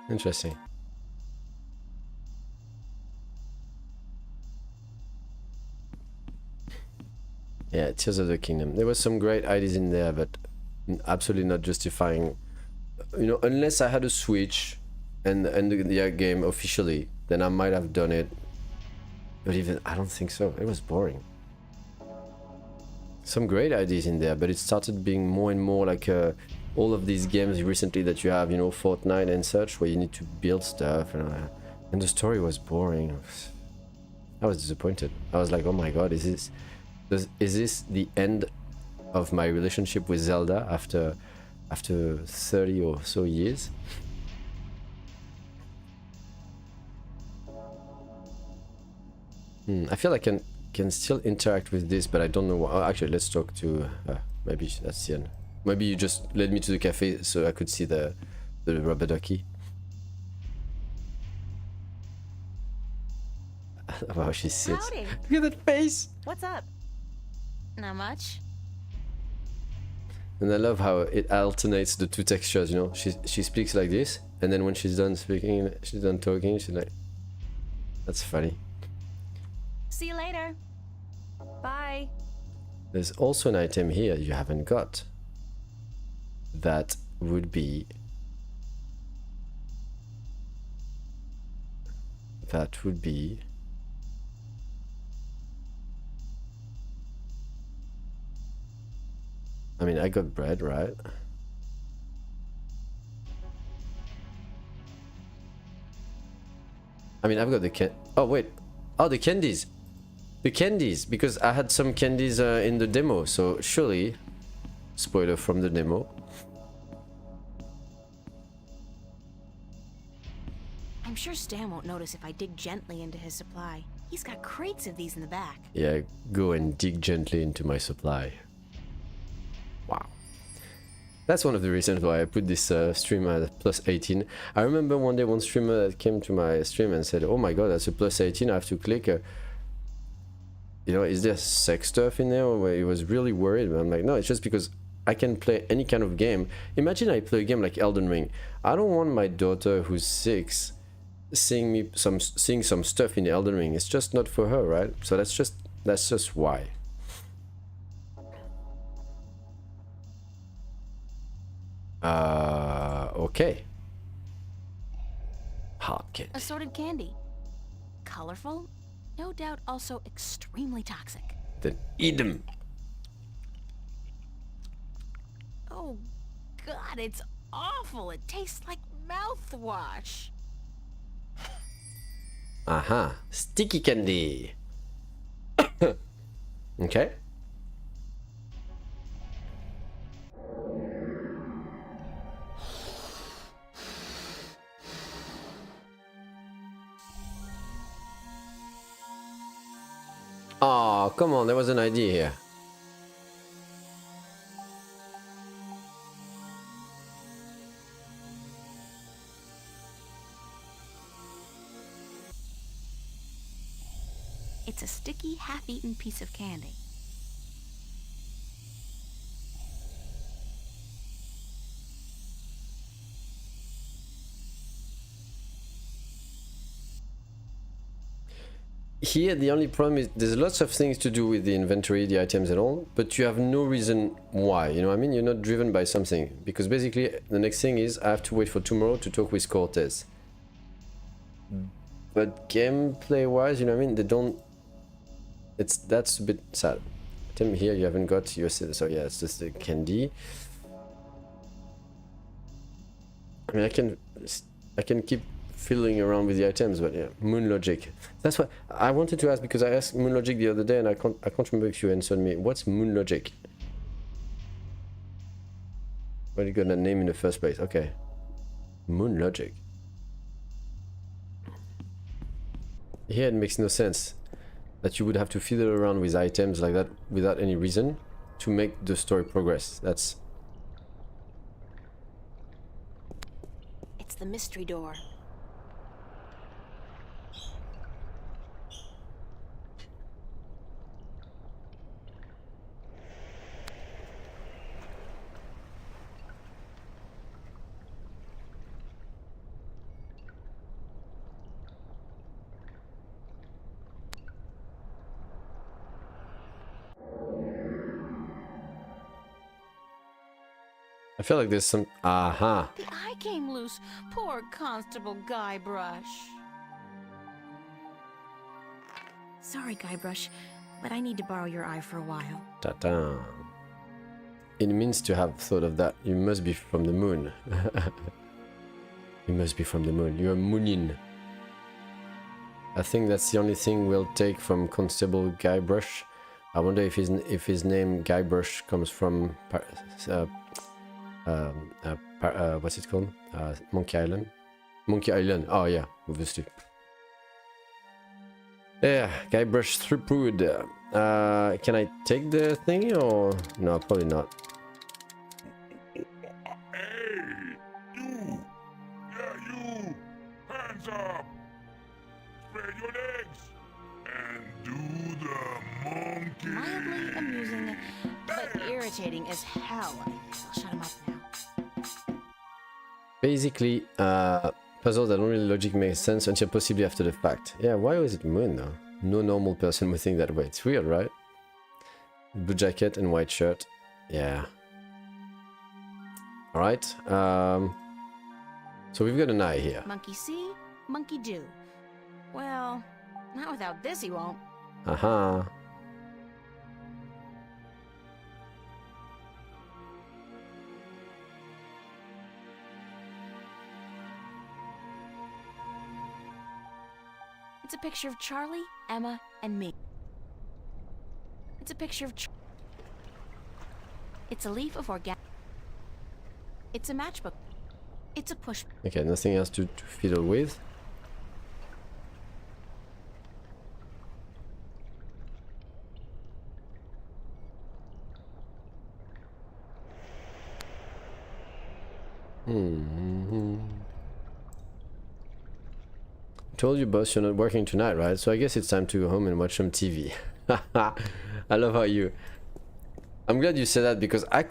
Interesting. Yeah, Tears of the Kingdom. There was some great ideas in there, but absolutely not justifying. You know, unless I had a Switch and the game officially, then I might have done it. But even I don't think so. It was boring. Some great ideas in there, but it started being more and more like all of these games recently that you have, you know, Fortnite and such, where you need to build stuff, and the story was boring. I was disappointed. I was like, oh my god, is this the end of my relationship with Zelda after 30 or so years? I feel I can still interact with this, but I don't know what. Oh, actually, let's talk to maybe that's the end. Maybe you just led me to the cafe so I could see the rubber ducky. Wow, she sits. Howdy. Look at that face. What's up? Not much. And I love how it alternates the two textures, you know. She speaks like this, and then when she's done speaking, she's done talking, she's like... That's funny. See you later. Bye. There's also an item here you haven't got. That would be... That would be... I mean, I got bread, right? I mean, I've got the oh, wait. Oh, the candies. The candies, because I had some candies in the demo, so surely... Spoiler from the demo. I'm sure Stan won't notice if I dig gently into his supply. He's got crates of these in the back. Yeah, go and dig gently into my supply. Wow. That's one of the reasons why I put this stream at plus 18. I remember one day one streamer that came to my stream and said, oh my god, that's a plus 18, I have to click. You know, is there sex stuff in there? Or he was really worried. I'm like, no, it's just because I can play any kind of game. Imagine I play a game like Elden Ring. I don't want my daughter who's 6 seeing some stuff in Elden Ring. It's just not for her, right? So that's just why. Okay. Hard candy. Assorted candy. Colorful. No doubt also extremely toxic. Then eat them. Oh, God, it's awful. It tastes like mouthwash. Aha. Sticky candy. Okay. Oh, come on, there was an idea here. It's a sticky, half-eaten piece of candy. Here, the only problem is there's lots of things to do with the inventory, the items and all, but you have no reason why, you know what I mean? You're not driven by something. Because basically, the next thing is I have to wait for tomorrow to talk with Cortez. But gameplay-wise, you know what I mean? They don't... That's a bit sad. Item here you haven't got your... So yeah, it's just the candy. I mean, I can keep fiddling around with the items, but yeah, Moon Logic. That's what I wanted to ask, because I asked Moon Logic the other day and I can't remember if you answered me. What's Moon Logic? Where did you got that name in the first place? Okay. Moon Logic. Here it makes no sense that you would have to fiddle around with items like that without any reason to make the story progress. That's... It's the mystery door. I feel like there's some... Aha. The eye came loose. Poor Constable Guybrush. Sorry, Guybrush, but I need to borrow your eye for a while. Ta-ta. It means to have thought of that. You must be from the moon. You must be from the moon. You're moonin. I think that's the only thing we'll take from Constable Guybrush. I wonder if his name Guybrush comes from what's it called? Monkey Island. Monkey Island. Oh yeah, obviously. Yeah, Guybrush Threepwood. Can I take the thingy or no? Probably not. Hey, you! Yeah, you! Hands up! Spread your legs! And do the monkey! Mildly amusing, but irritating as hell. I'll shut him up now. Basically, puzzles that don't really logic make sense until possibly after the fact. Yeah, why was it moon though? No normal person would think that way. It's weird, right? Blue jacket and white shirt. Yeah. Alright. So we've got an eye here. Monkey see, monkey do. Well, not without this he won't. Aha. It's a picture of Charlie, Emma, and me. It's a picture of It's a leaf of organic. It's a matchbook. It's a push. Okay, nothing else to fiddle with. Told you, boss, you're not working tonight, right? So I guess it's time to go home and watch some TV. I love how you... I'm glad you said that because I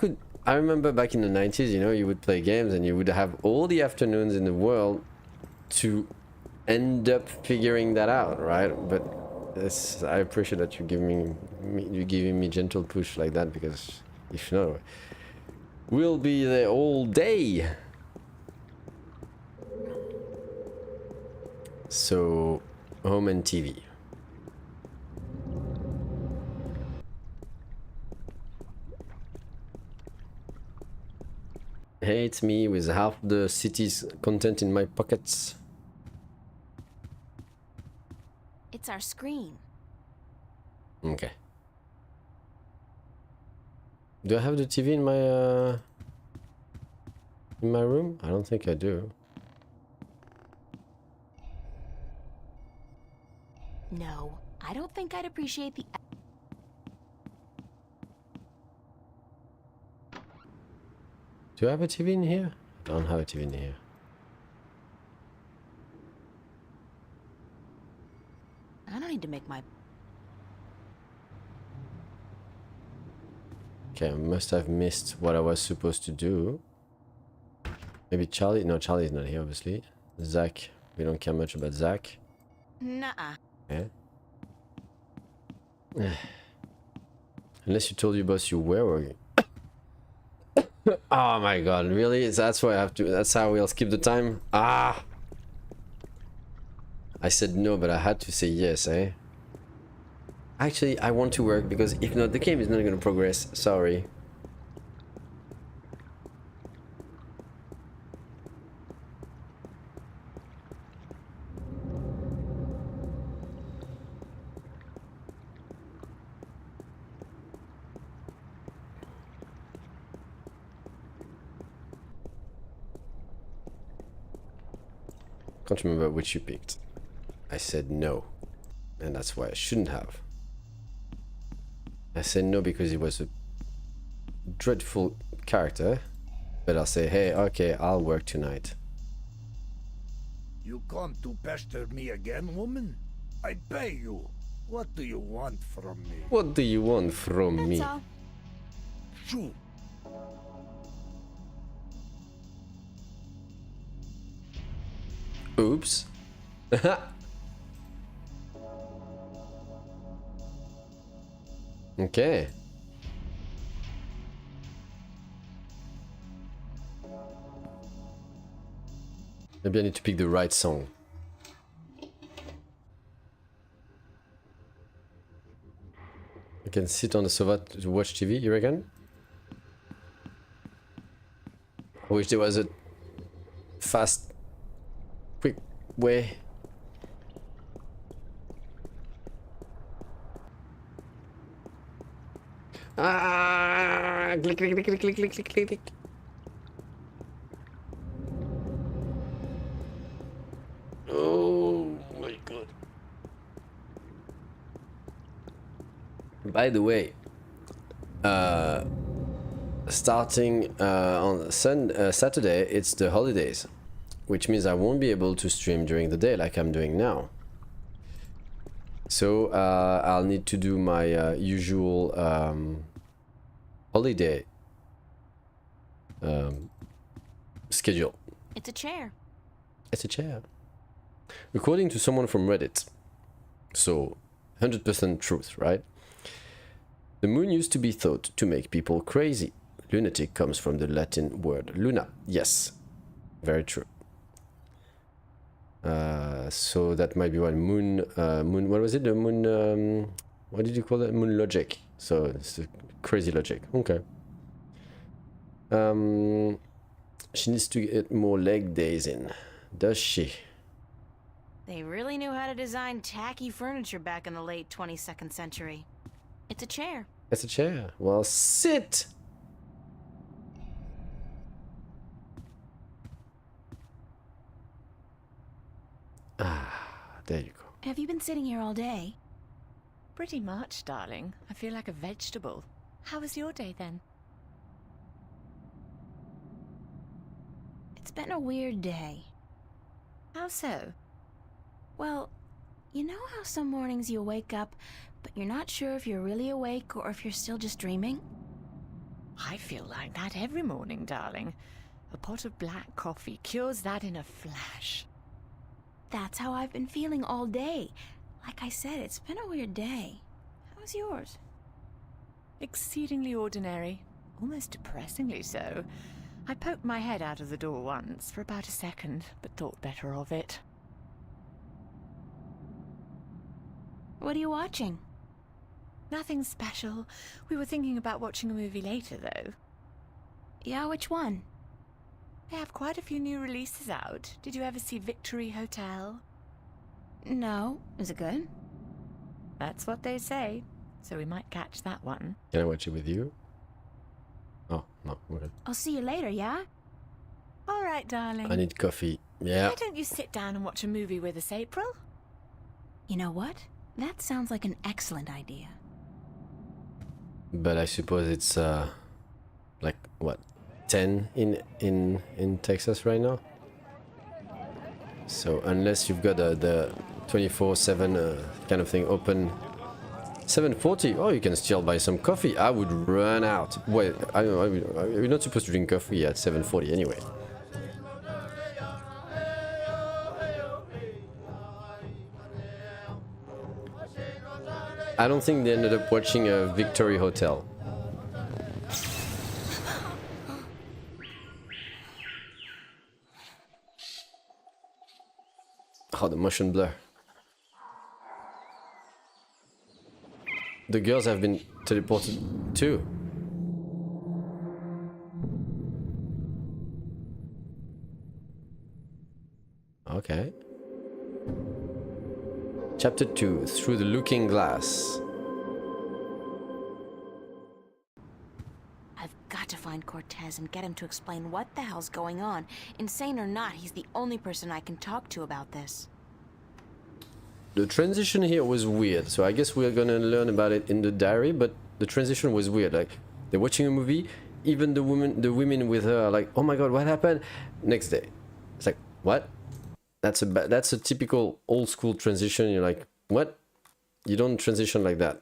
remember back in the 90s, you know, you would play games and you would have all the afternoons in the world to end up figuring that out, right? But I appreciate that you giving me gentle push like that because if not, we'll be there all day. So, home and TV. Hey, it's me with half the city's content in my pockets. It's our screen. Okay. Do I have the TV in my room? I don't think I do. No, I don't think I'd appreciate the... Do I have a TV in here? I don't have a TV in here. I don't need to make my... Okay, I must have missed what I was supposed to do. Maybe Charlie? No, Charlie's not here, obviously. Zach. We don't care much about Zach. Nuh-uh. Yeah. Unless you told your boss you were working. Oh my god, really? That's why I have to... That's how we'll skip the time? Ah! I said no, but I had to say yes, eh? Actually, I want to work because if not, the game is not gonna progress. Sorry. Can't remember which you picked. I said no, and that's why I shouldn't have. I said no because he was a dreadful character, but I'll say, hey, okay, I'll work tonight. You come to pester me again, woman? I pay you. What do you want from me? What do you want from me? That's all. Shoo. Oops. Okay. Maybe I need to pick the right song. I can sit on the sofa to watch TV, you reckon? I wish there was a fast, quick way. Ah, click, click, click, click, click, click, click, click. Oh my god. By the way, starting on Saturday, it's the holidays, which means I won't be able to stream during the day like I'm doing now. So I'll need to do my usual holiday schedule. It's a chair. It's a chair. According to someone from Reddit, so 100% truth, right? The moon used to be thought to make people crazy. Lunatic comes from the Latin word luna. Yes, very true. So that might be what moon, what was it? The moon, what did you call it? Moon logic. So it's a crazy logic. Okay. She needs to get more leg days in. Does she? They really knew how to design tacky furniture back in the late 22nd century. It's a chair. It's a chair. Well, sit! Ah, there you go. Have you been sitting here all day? Pretty much, darling. I feel like a vegetable. How was your day then? It's been a weird day. How so? Well, you know how some mornings you wake up, but you're not sure if you're really awake or if you're still just dreaming? I feel like that every morning, darling. A pot of black coffee cures that in a flash. That's how I've been feeling all day. Like I said, it's been a weird day. How was yours? Exceedingly ordinary. Almost depressingly so. I poked my head out of the door once for about a second, but thought better of it. What are you watching? Nothing special. We were thinking about watching a movie later, though. Yeah, which one? They have quite a few new releases out. Did you ever see Victory Hotel? No. Is it good? That's what they say. So we might catch that one. Can I watch it with you? Oh, no, okay. I'll see you later, yeah? All right, darling. I need coffee. Yeah. Why don't you sit down and watch a movie with us, April? You know what? That sounds like an excellent idea. But I suppose it's like what, 10 in Texas right now. So unless you've got the 24/7 kind of thing open, 7:40. Oh, you can still buy some coffee. I would run out. Wait, you're not supposed to drink coffee at 7:40 anyway. I don't think they ended up watching a Victory Hotel. Oh, the motion blur. The girls have been teleported too. Okay. Chapter 2, Through the Looking Glass. I've got to find Cortez and get him to explain what the hell's going on. Insane or not, he's the only person I can talk to about this. The transition here was weird, so I guess we're gonna learn about it in the diary, but the transition was weird. Like, they're watching a movie, even the women with her are like, oh my god, what happened? Next day. It's like, what? That's a typical old school transition. You're like, what? You don't transition like that.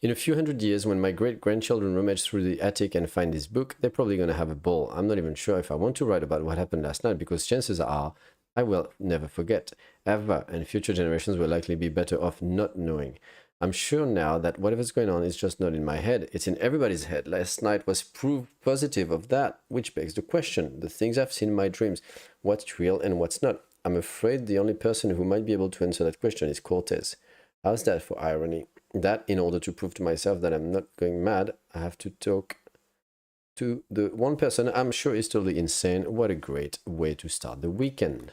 In a few hundred years, when my great-grandchildren rummage through the attic and find this book, they're probably going to have a ball. I'm not even sure if I want to write about what happened last night, because chances are I will never forget, ever, and future generations will likely be better off not knowing. I'm sure now that whatever's going on is just not in my head, it's in everybody's head. Last night was proof positive of that, which begs the question, the things I've seen in my dreams, what's real and what's not? I'm afraid the only person who might be able to answer that question is Cortez. How's that for irony? That, in order to prove to myself that I'm not going mad, I have to talk to the one person I'm sure is totally insane. What a great way to start the weekend.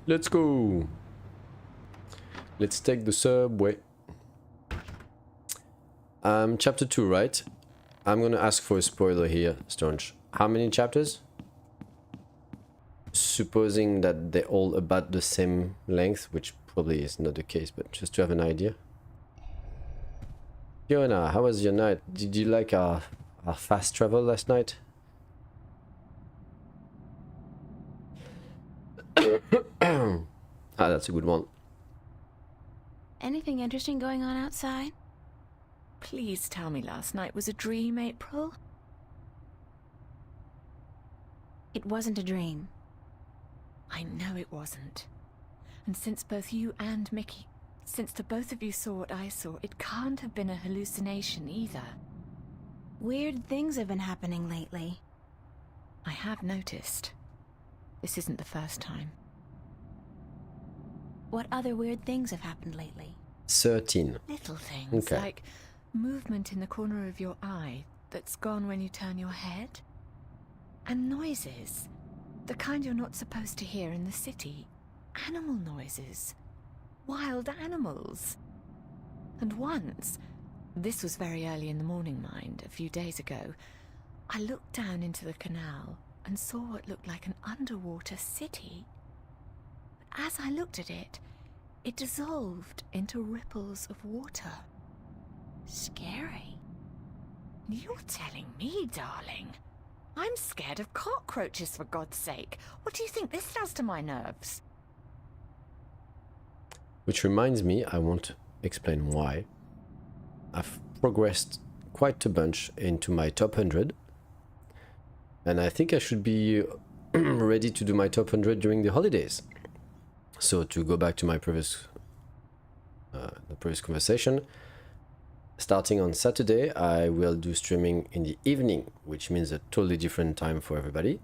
Let's go. Let's take the subway. Chapter 2, right? I'm gonna ask for a spoiler here, Stonch. How many chapters? Supposing that they're all about the same length, which probably is not the case, but just to have an idea. Fiona, how was your night? Did you like our fast travel last night? That's a good one. Anything interesting going on outside? Please tell me last night was a dream, April? It wasn't a dream. I know it wasn't. And since both you and Mickey, since the both of you saw what I saw, it can't have been a hallucination either. Weird things have been happening lately. I have noticed. This isn't the first time. What other weird things have happened lately? 13. Little things, Okay. like movement in the corner of your eye that's gone when you turn your head. And noises. The kind you're not supposed to hear in the city. Animal noises. Wild animals. And once, this was very early in the morning, mind, a few days ago, I looked down into the canal and saw what looked like an underwater city. But as I looked at it, it dissolved into ripples of water. Scary. You're telling me, darling? I'm scared of cockroaches, for God's sake. What do you think this does to my nerves? Which reminds me, I won't explain why. I've progressed quite a bunch into my top 100. And I think I should be ready to do my top 100 during the holidays. So to go back to my previous conversation, starting on Saturday, I will do streaming in the evening, which means a totally different time for everybody.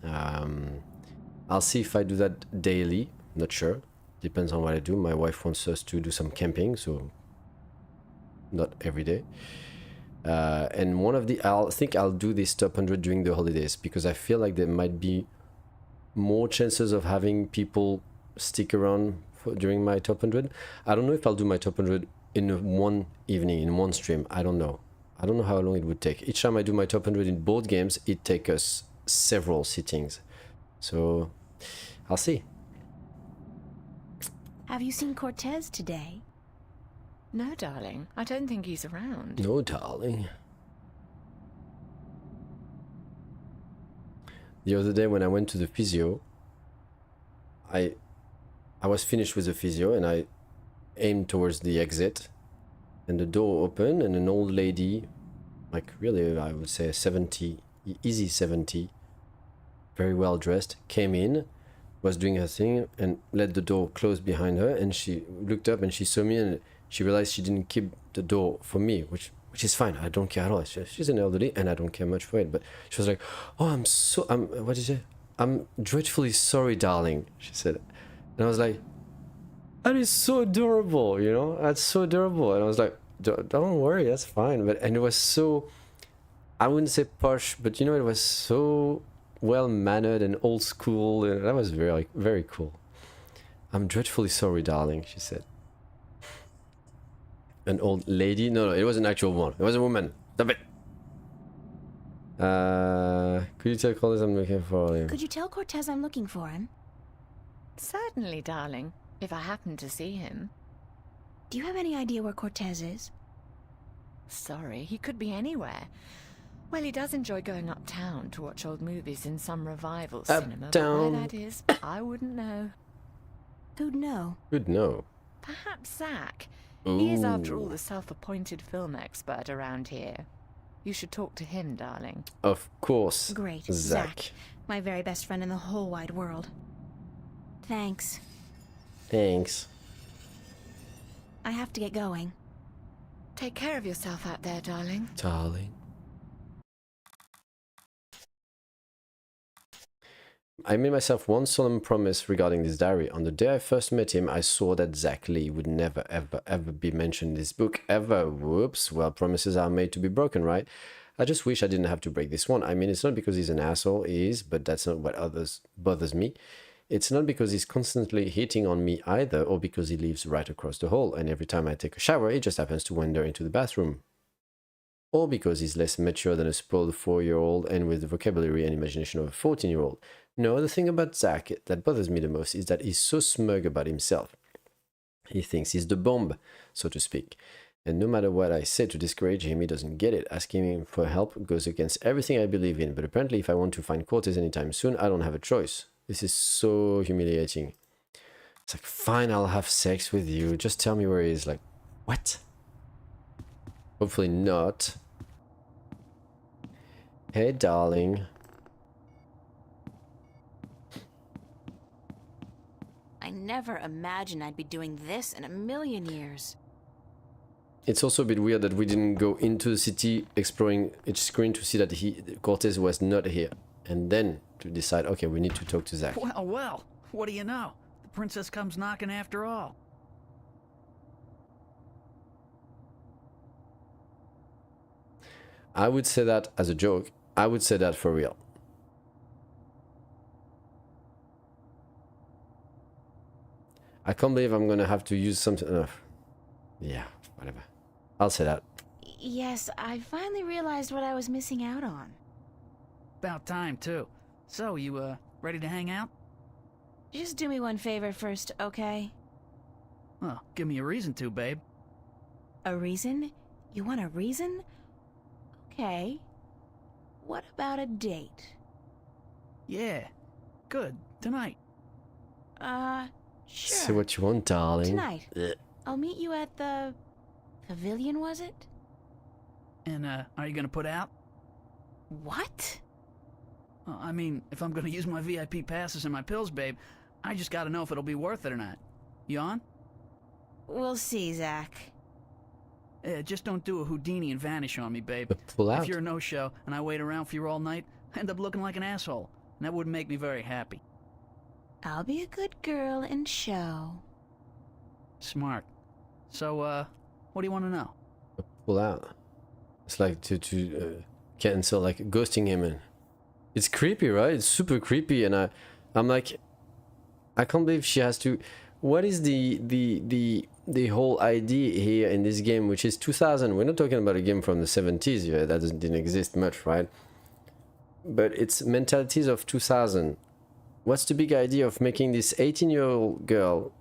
I'll see if I do that daily, not sure. Depends on what I do. My wife wants us to do some camping, so not every day. And I think I'll do this top 100 during the holidays, because I feel like there might be more chances of having people stick around during my top 100. I don't know if I'll do my top 100 in one evening, in one stream. I don't know how long it would take. Each time I do my top 100 in board games, it takes us several sittings. So I'll see. Have you seen Cortez today? No, darling. I don't think he's around. No, darling. The other day when I went to the physio, I was finished with the physio and I aimed towards the exit, and the door opened and an old lady, like really I would say 70, easy 70, very well dressed, came in, was doing her thing and let the door close behind her, and she looked up and she saw me and she realized she didn't keep the door for me, which is fine. I don't care at all. She's an elderly and I don't care much for it, but she was like, oh, what did you say? I'm dreadfully sorry, darling, she said. And I was like, that is so adorable, you know? That's so adorable. And I was like, don't worry, that's fine. And it was so, I wouldn't say posh, but you know, it was so well-mannered and old school, and that was very, very cool. I'm dreadfully sorry, darling, she said. An old lady? No, it was an actual woman. It was a woman. Stop it. Could you tell Cortez I'm looking for him? Could you tell Cortez I'm looking for him? Certainly, darling, if I happen to see him. Do you have any idea where Cortez is? Sorry, he could be anywhere. Well, he does enjoy going uptown to watch old movies in some revival cinema. But where that is, I wouldn't know. Who'd know? Who'd know? Perhaps Zach. Ooh. He is, after all, the self-appointed film expert around here. You should talk to him, darling. Of course. Great. Zach. My very best friend in the whole wide world. Thanks. Thanks. I have to get going. Take care of yourself out there, darling. Darling. I made myself one solemn promise regarding this diary. On the day I first met him, I swore that Zach Lee would never, ever, ever be mentioned in this book, ever. Whoops. Well, promises are made to be broken, right? I just wish I didn't have to break this one. I mean, it's not because he's an asshole, he is, but that's not what bothers me. It's not because he's constantly hitting on me either, or because he lives right across the hall and every time I take a shower, he just happens to wander into the bathroom. Or because he's less mature than a spoiled 4-year-old and with the vocabulary and imagination of a 14-year-old. No, the thing about Zach that bothers me the most is that he's so smug about himself. He thinks he's the bomb, so to speak. And no matter what I say to discourage him, he doesn't get it. Asking him for help goes against everything I believe in, but apparently if I want to find Cortez anytime soon, I don't have a choice. This is so humiliating. It's like, fine, I'll have sex with you. Just tell me where he is. Like, what? Hopefully not. Hey, darling. I never imagined I'd be doing this in a million years. It's also a bit weird that we didn't go into the city exploring each screen to see that Cortez was not here. And then to decide, okay, we need to talk to Zach. Well, well, what do you know? The princess comes knocking after all. I would say that as a joke. I would say that for real. I can't believe I'm gonna have to use something. Yeah, whatever. I'll say that. Yes, I finally realized what I was missing out on. About time, too. So, you, ready to hang out? Just do me one favor first, okay? Well, give me a reason to, babe. A reason? You want a reason? Okay. What about a date? Yeah. Good. Tonight. Sure. Say what you want, darling. Tonight. I'll meet you at the... pavilion, was it? And, are you gonna put out? What? I mean, if I'm gonna use my VIP passes and my pills, babe, I just gotta know if it'll be worth it or not. You on? We'll see, Zach. Just don't do a Houdini and vanish on me, babe. But pull out. If you're a no-show and I wait around for you all night, I end up looking like an asshole. And that wouldn't make me very happy. I'll be a good girl and show. Smart. So, what do you want to know? Pull out. It's like to cancel, like ghosting him, and it's creepy, right? It's super creepy, and I'm like, I can't believe she has to. What is the whole idea here in this game, which is 2000? We're not talking about a game from the 70s here. That didn't exist much, right? But it's mentalities of 2000. What's the big idea of making this 18-year-old girl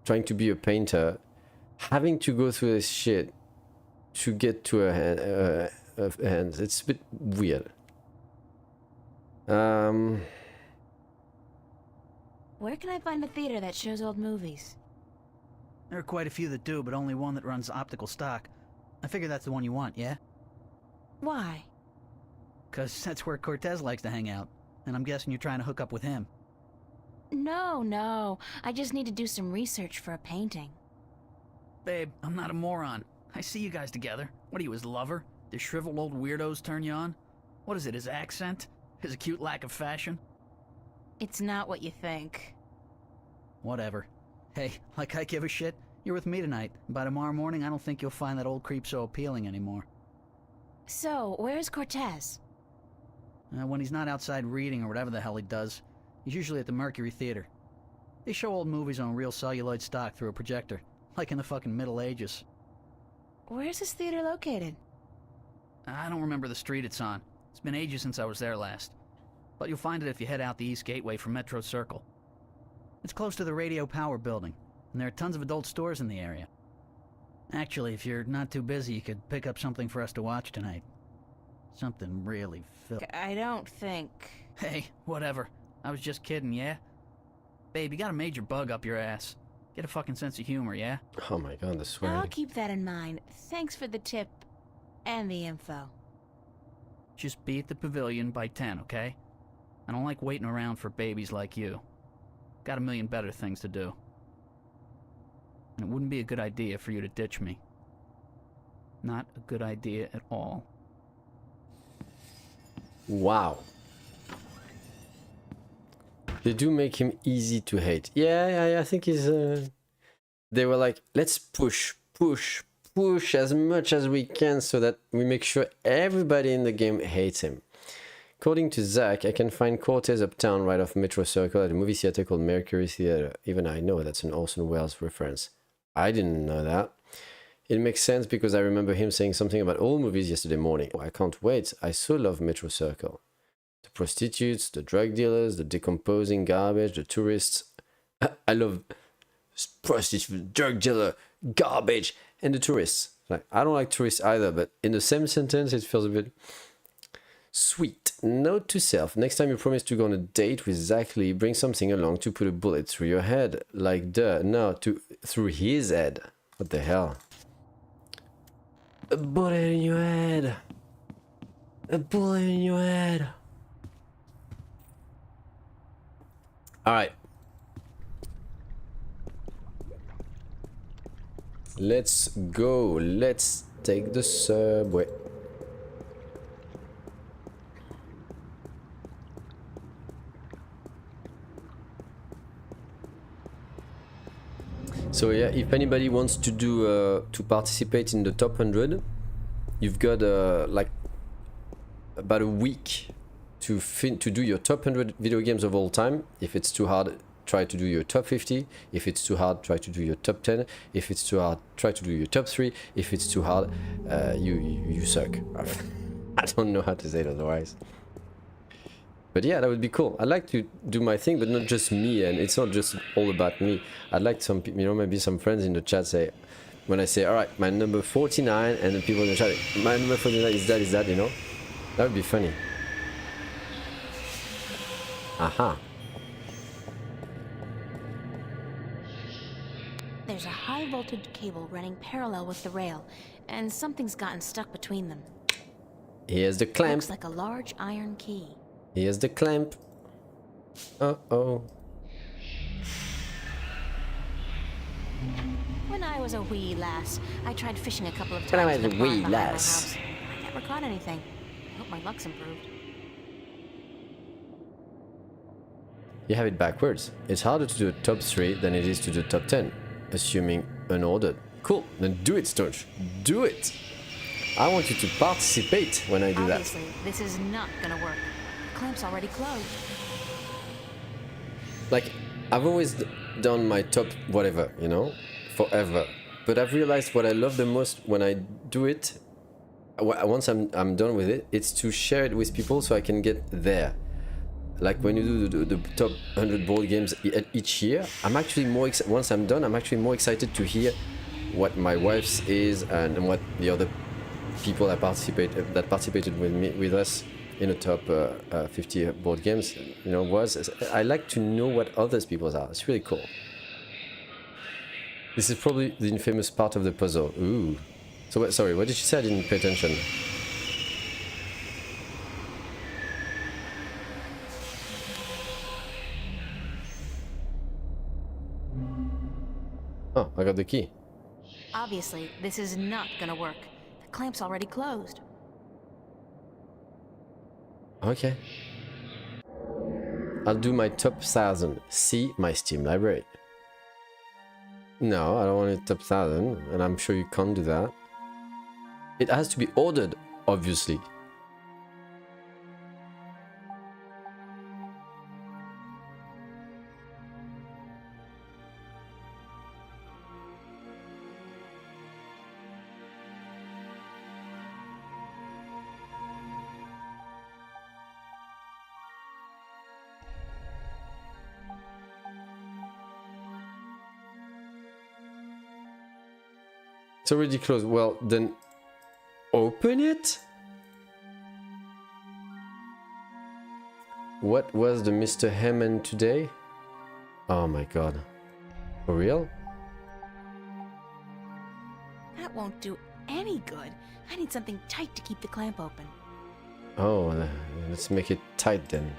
trying to be a painter, having to go through this shit to get to her hands? It's a bit weird. Where can I find a theater that shows old movies? There are quite a few that do, but only one that runs optical stock. I figure that's the one you want, yeah? Why? 'Cause that's where Cortez likes to hang out. And I'm guessing you're trying to hook up with him. No. I just need to do some research for a painting. Babe, I'm not a moron. I see you guys together. What are you, his lover? Do shriveled old weirdos turn you on? What is it, his accent? His acute lack of fashion? It's not what you think. Whatever. Hey, like I give a shit, you're with me tonight. By tomorrow morning, I don't think you'll find that old creep so appealing anymore. So, where's Cortez? When he's not outside reading or whatever the hell he does, he's usually at the Mercury Theater. They show old movies on real celluloid stock through a projector, like in the fucking Middle Ages. Where's this theater located? I don't remember the street it's on. It's been ages since I was there last. But you'll find it if you head out the East Gateway from Metro Circle. It's close to the Radio Power building, and there are tons of adult stores in the area. Actually, if you're not too busy, you could pick up something for us to watch tonight. Something really I don't think... Hey, whatever. I was just kidding, yeah? Babe, you got a major bug up your ass. Get a fucking sense of humor, yeah? Oh my god, the I'll swearing. keep that in mind. Thanks for the tip and the info. Just be at the pavilion by 10, okay? I don't like waiting around for babies like you. Got a million better things to do. And it wouldn't be a good idea for you to ditch me. Not a good idea at all. Wow. They do make him easy to hate. Yeah, I think he's... They were like, let's push as much as we can so that we make sure everybody in the game hates him. According to Zach, I can find Cortez uptown right off Metro Circle at a movie theater called Mercury Theater. Even I know that's an Orson Welles reference. I didn't know that. It makes sense because I remember him saying something about all movies yesterday morning. I can't wait. I so love Metro Circle. The prostitutes, the drug dealers, the decomposing garbage, the tourists. I love prostitute, drug dealer, garbage, and the tourists. Like, I don't like tourists either, but in the same sentence, it feels a bit sweet. Note to self: next time you promise to go on a date with Zach Lee, bring something along to put a bullet through your head. Like, no, through his head. What the hell? A bullet in your head. A bullet in your head. Alright. Let's go. Let's take the subway. So yeah, if anybody wants to do to participate in the top 100, you've got like about a week to do your top 100 video games of all time. If it's too hard, try to do your top 50. If it's too hard, try to do your top 10. If it's too hard, try to do your top 3. If it's too hard, you suck. I don't know how to say it otherwise. But yeah, that would be cool. I'd like to do my thing, but not just me, and it's not just all about me. I'd like some, maybe some friends in the chat say, when I say, all right, my number 49, and the people in the chat, my number 49 is that, you know? That would be funny. Aha. There's a high voltage cable running parallel with the rail, and something's gotten stuck between them. Here's the clamp. Looks like a large iron key. Here's the clamp. Uh-oh. When I was a wee lass, I tried fishing a couple of times. When I was in the a pond wee behind my lass. house. I never caught anything. I hope my luck's improved. You have it backwards. It's harder to do a top 3 than it is to do top 10, assuming unordered. Cool, then do it, Stonch. Do it! I want you to participate when I do Obviously, this is not gonna work. The clamp's already closed. Like, I've always done my top whatever, you know, forever. But I've realized what I love the most when I do it, once I'm done with it, it's to share it with people so I can get there. Like when you do the top 100 board games each year, I'm actually more once I'm done, I'm actually more excited to hear what my wife's is and what the other people that participated with us in the top 50 board games, you know, was. I like to know what others people's are. It's really cool. This is probably the infamous part of the puzzle. Ooh. So sorry, what did she say? I didn't pay attention. Oh, I got the key. Obviously, this is not gonna work. The clamp's already closed. Okay. I'll do my top 1000. See my Steam library. No, I don't want it top 1000, and I'm sure you can't do that. It has to be ordered, obviously. It's already closed. Well, then open it? What was the Mr. Hammond today? Oh my god. For real? That won't do any good. I need something tight to keep the clamp open. Oh, let's make it tight then.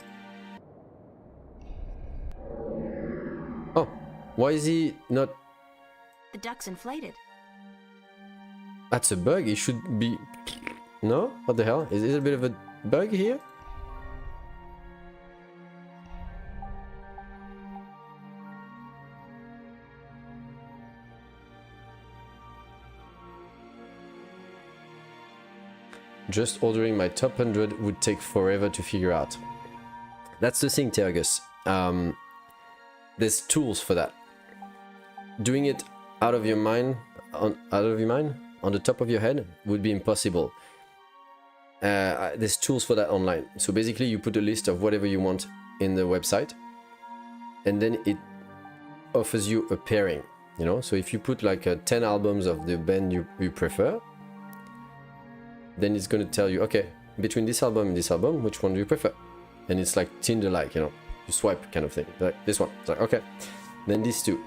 Oh, why is he not... The duck's inflated. That's a bug, it should be... No? What the hell? Is it a bit of a bug here? Just ordering my top 100 would take forever to figure out. That's the thing, Tergus. There's tools for that. Doing it out of your mind, on the top of your head, would be impossible. There's tools for that online. So basically, you put a list of whatever you want in the website, and then it offers you a pairing. You know, so if you put like 10 albums of the band you prefer, then it's going to tell you, okay, between this album and this album, which one do you prefer? And it's like Tinder-like, you know, you swipe kind of thing. Like this one, it's like, okay, then these two,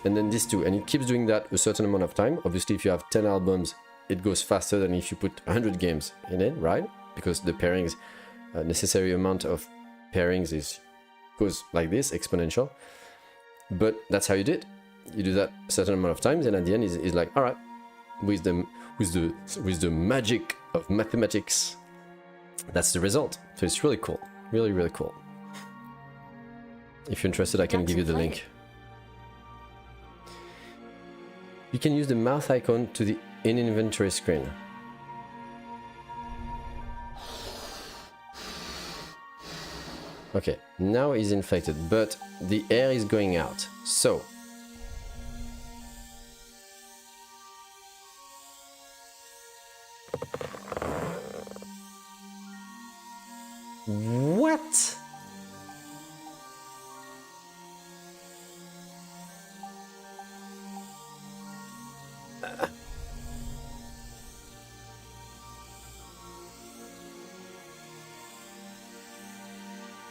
and then these two, and it keeps doing that a certain amount of time. Obviously, if you have 10 albums, it goes faster than if you put 100 games in it, right? Because the pairings, necessary amount of pairings goes like this, exponential. But that's how you do it. You do that a certain amount of times, and at the end is like, all right, with the magic of mathematics, that's the result. So it's really cool, really, really cool. If you're interested, I can give you the link. You can use the mouse icon to the in-inventory screen. Okay, now he's infected, but the air is going out. So what?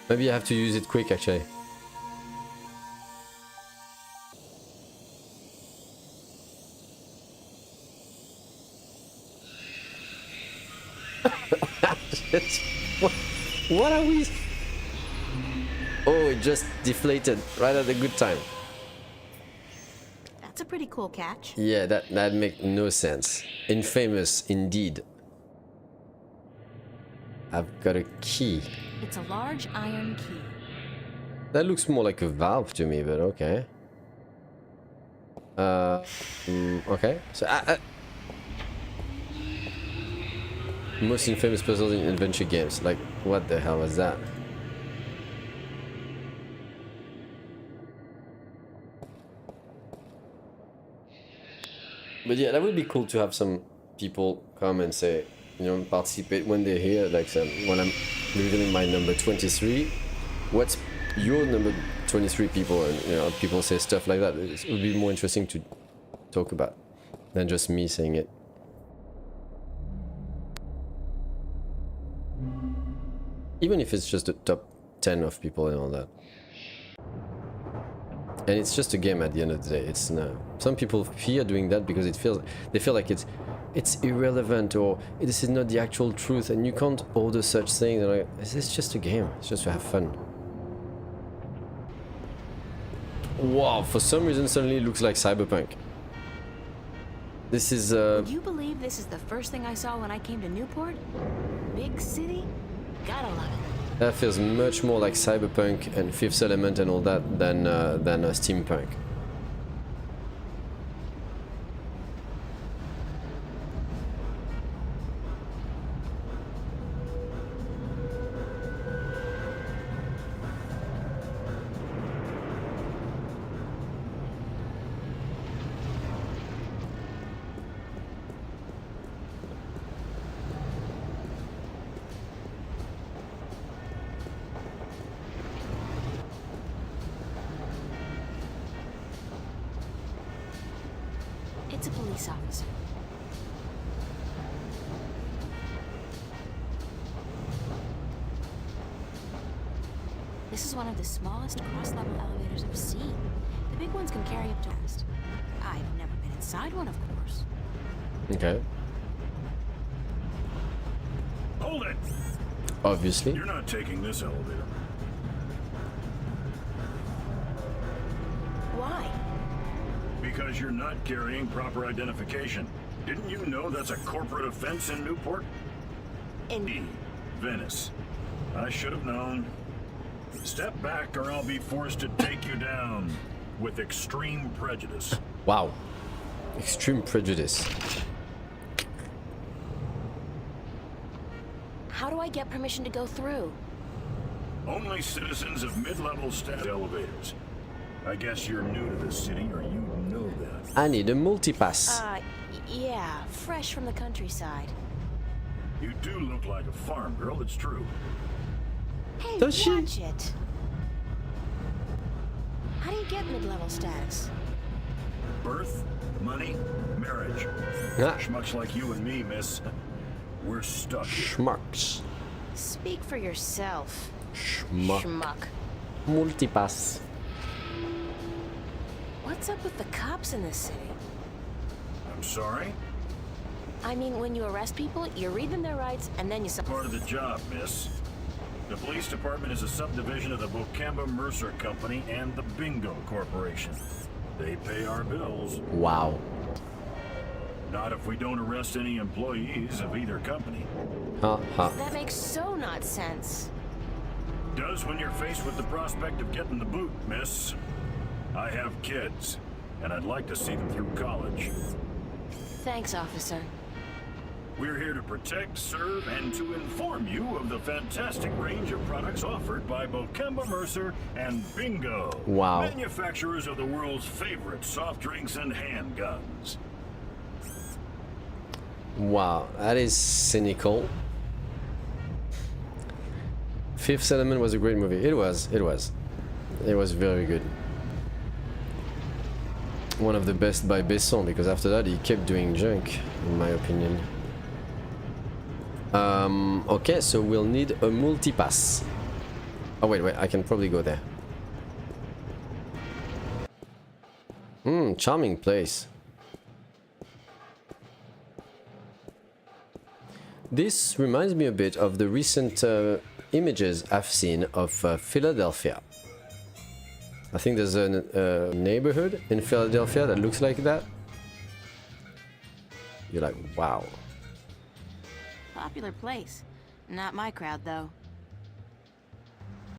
Maybe I have to use it quick, actually. What are we? Oh, it just deflated right at a good time. That's a pretty cool catch. Yeah, that makes no sense. Infamous indeed. I've got a key. It's a large iron key. That looks more like a valve to me, but okay. Okay. So, most infamous puzzles in adventure games. Like, what the hell was that? But yeah, that would be cool to have some people come and say, you know, participate when they're here. Like, when I'm revealing my number 23, what's your number 23 people? And, you know, people say stuff like that. It would be more interesting to talk about than just me saying it. Even if it's just the top 10 of people and all that. And it's just a game at the end of the day. It's some people fear doing that because they feel like it's irrelevant, or this is not the actual truth, and you can't order such things. And like, it's just a game. It's just to have fun. Wow! For some reason, suddenly it looks like Cyberpunk. This is. Would you believe this is the first thing I saw when I came to Newport? Big city? Gotta love it. That feels much more like Cyberpunk and Fifth Element and all that than Steampunk. It's a police officer. This is one of the smallest cross-level elevators I've seen. The big ones can carry up to us. I've never been inside one, of course. Okay. Hold it! Obviously. You're not taking this elevator. Why? Because you're not carrying proper identification. Didn't you know that's a corporate offense in Newport? In Venice. I should have known. Step back or I'll be forced to take you down with extreme prejudice. Wow. Extreme prejudice. I get permission to go through? Only citizens of mid-level status elevators. I guess you're new to this city, or you know that. I need a multipass. Yeah, fresh from the countryside. You do look like a farm girl, it's true. Hey, Does she? watch it. How do you get mid-level status? Birth, money, marriage. Ah. Schmucks like you and me, miss. We're stuck. Schmucks. Speak for yourself. Schmuck. Schmuck. Multipass. What's up with the cops in this city? I'm sorry? I mean, when you arrest people, you read them their rights, and then you... Part of the job, miss. The police department is a subdivision of the Bocamba Mercer Company and the Bingo Corporation. They pay our bills. Wow. Not if we don't arrest any employees of either company. That makes so not sense. Does when you're faced with the prospect of getting the boot, miss. I have kids, and I'd like to see them through college. Thanks, officer. We're here to protect, serve, and to inform you of the fantastic range of products offered by Bocamba Mercer and Bingo. Wow. Manufacturers of the world's favorite soft drinks and handguns. Wow, that is cynical. Fifth Element was a great movie. It was very good. One of the best by Besson, because after that he kept doing junk, in my opinion. Okay, so we'll need a multipass. Oh wait, I can probably go there. Charming place. This reminds me a bit of the recent images I've seen of Philadelphia. I think there's a neighborhood in Philadelphia that looks like that. You're like, wow. Popular place. Not my crowd, though.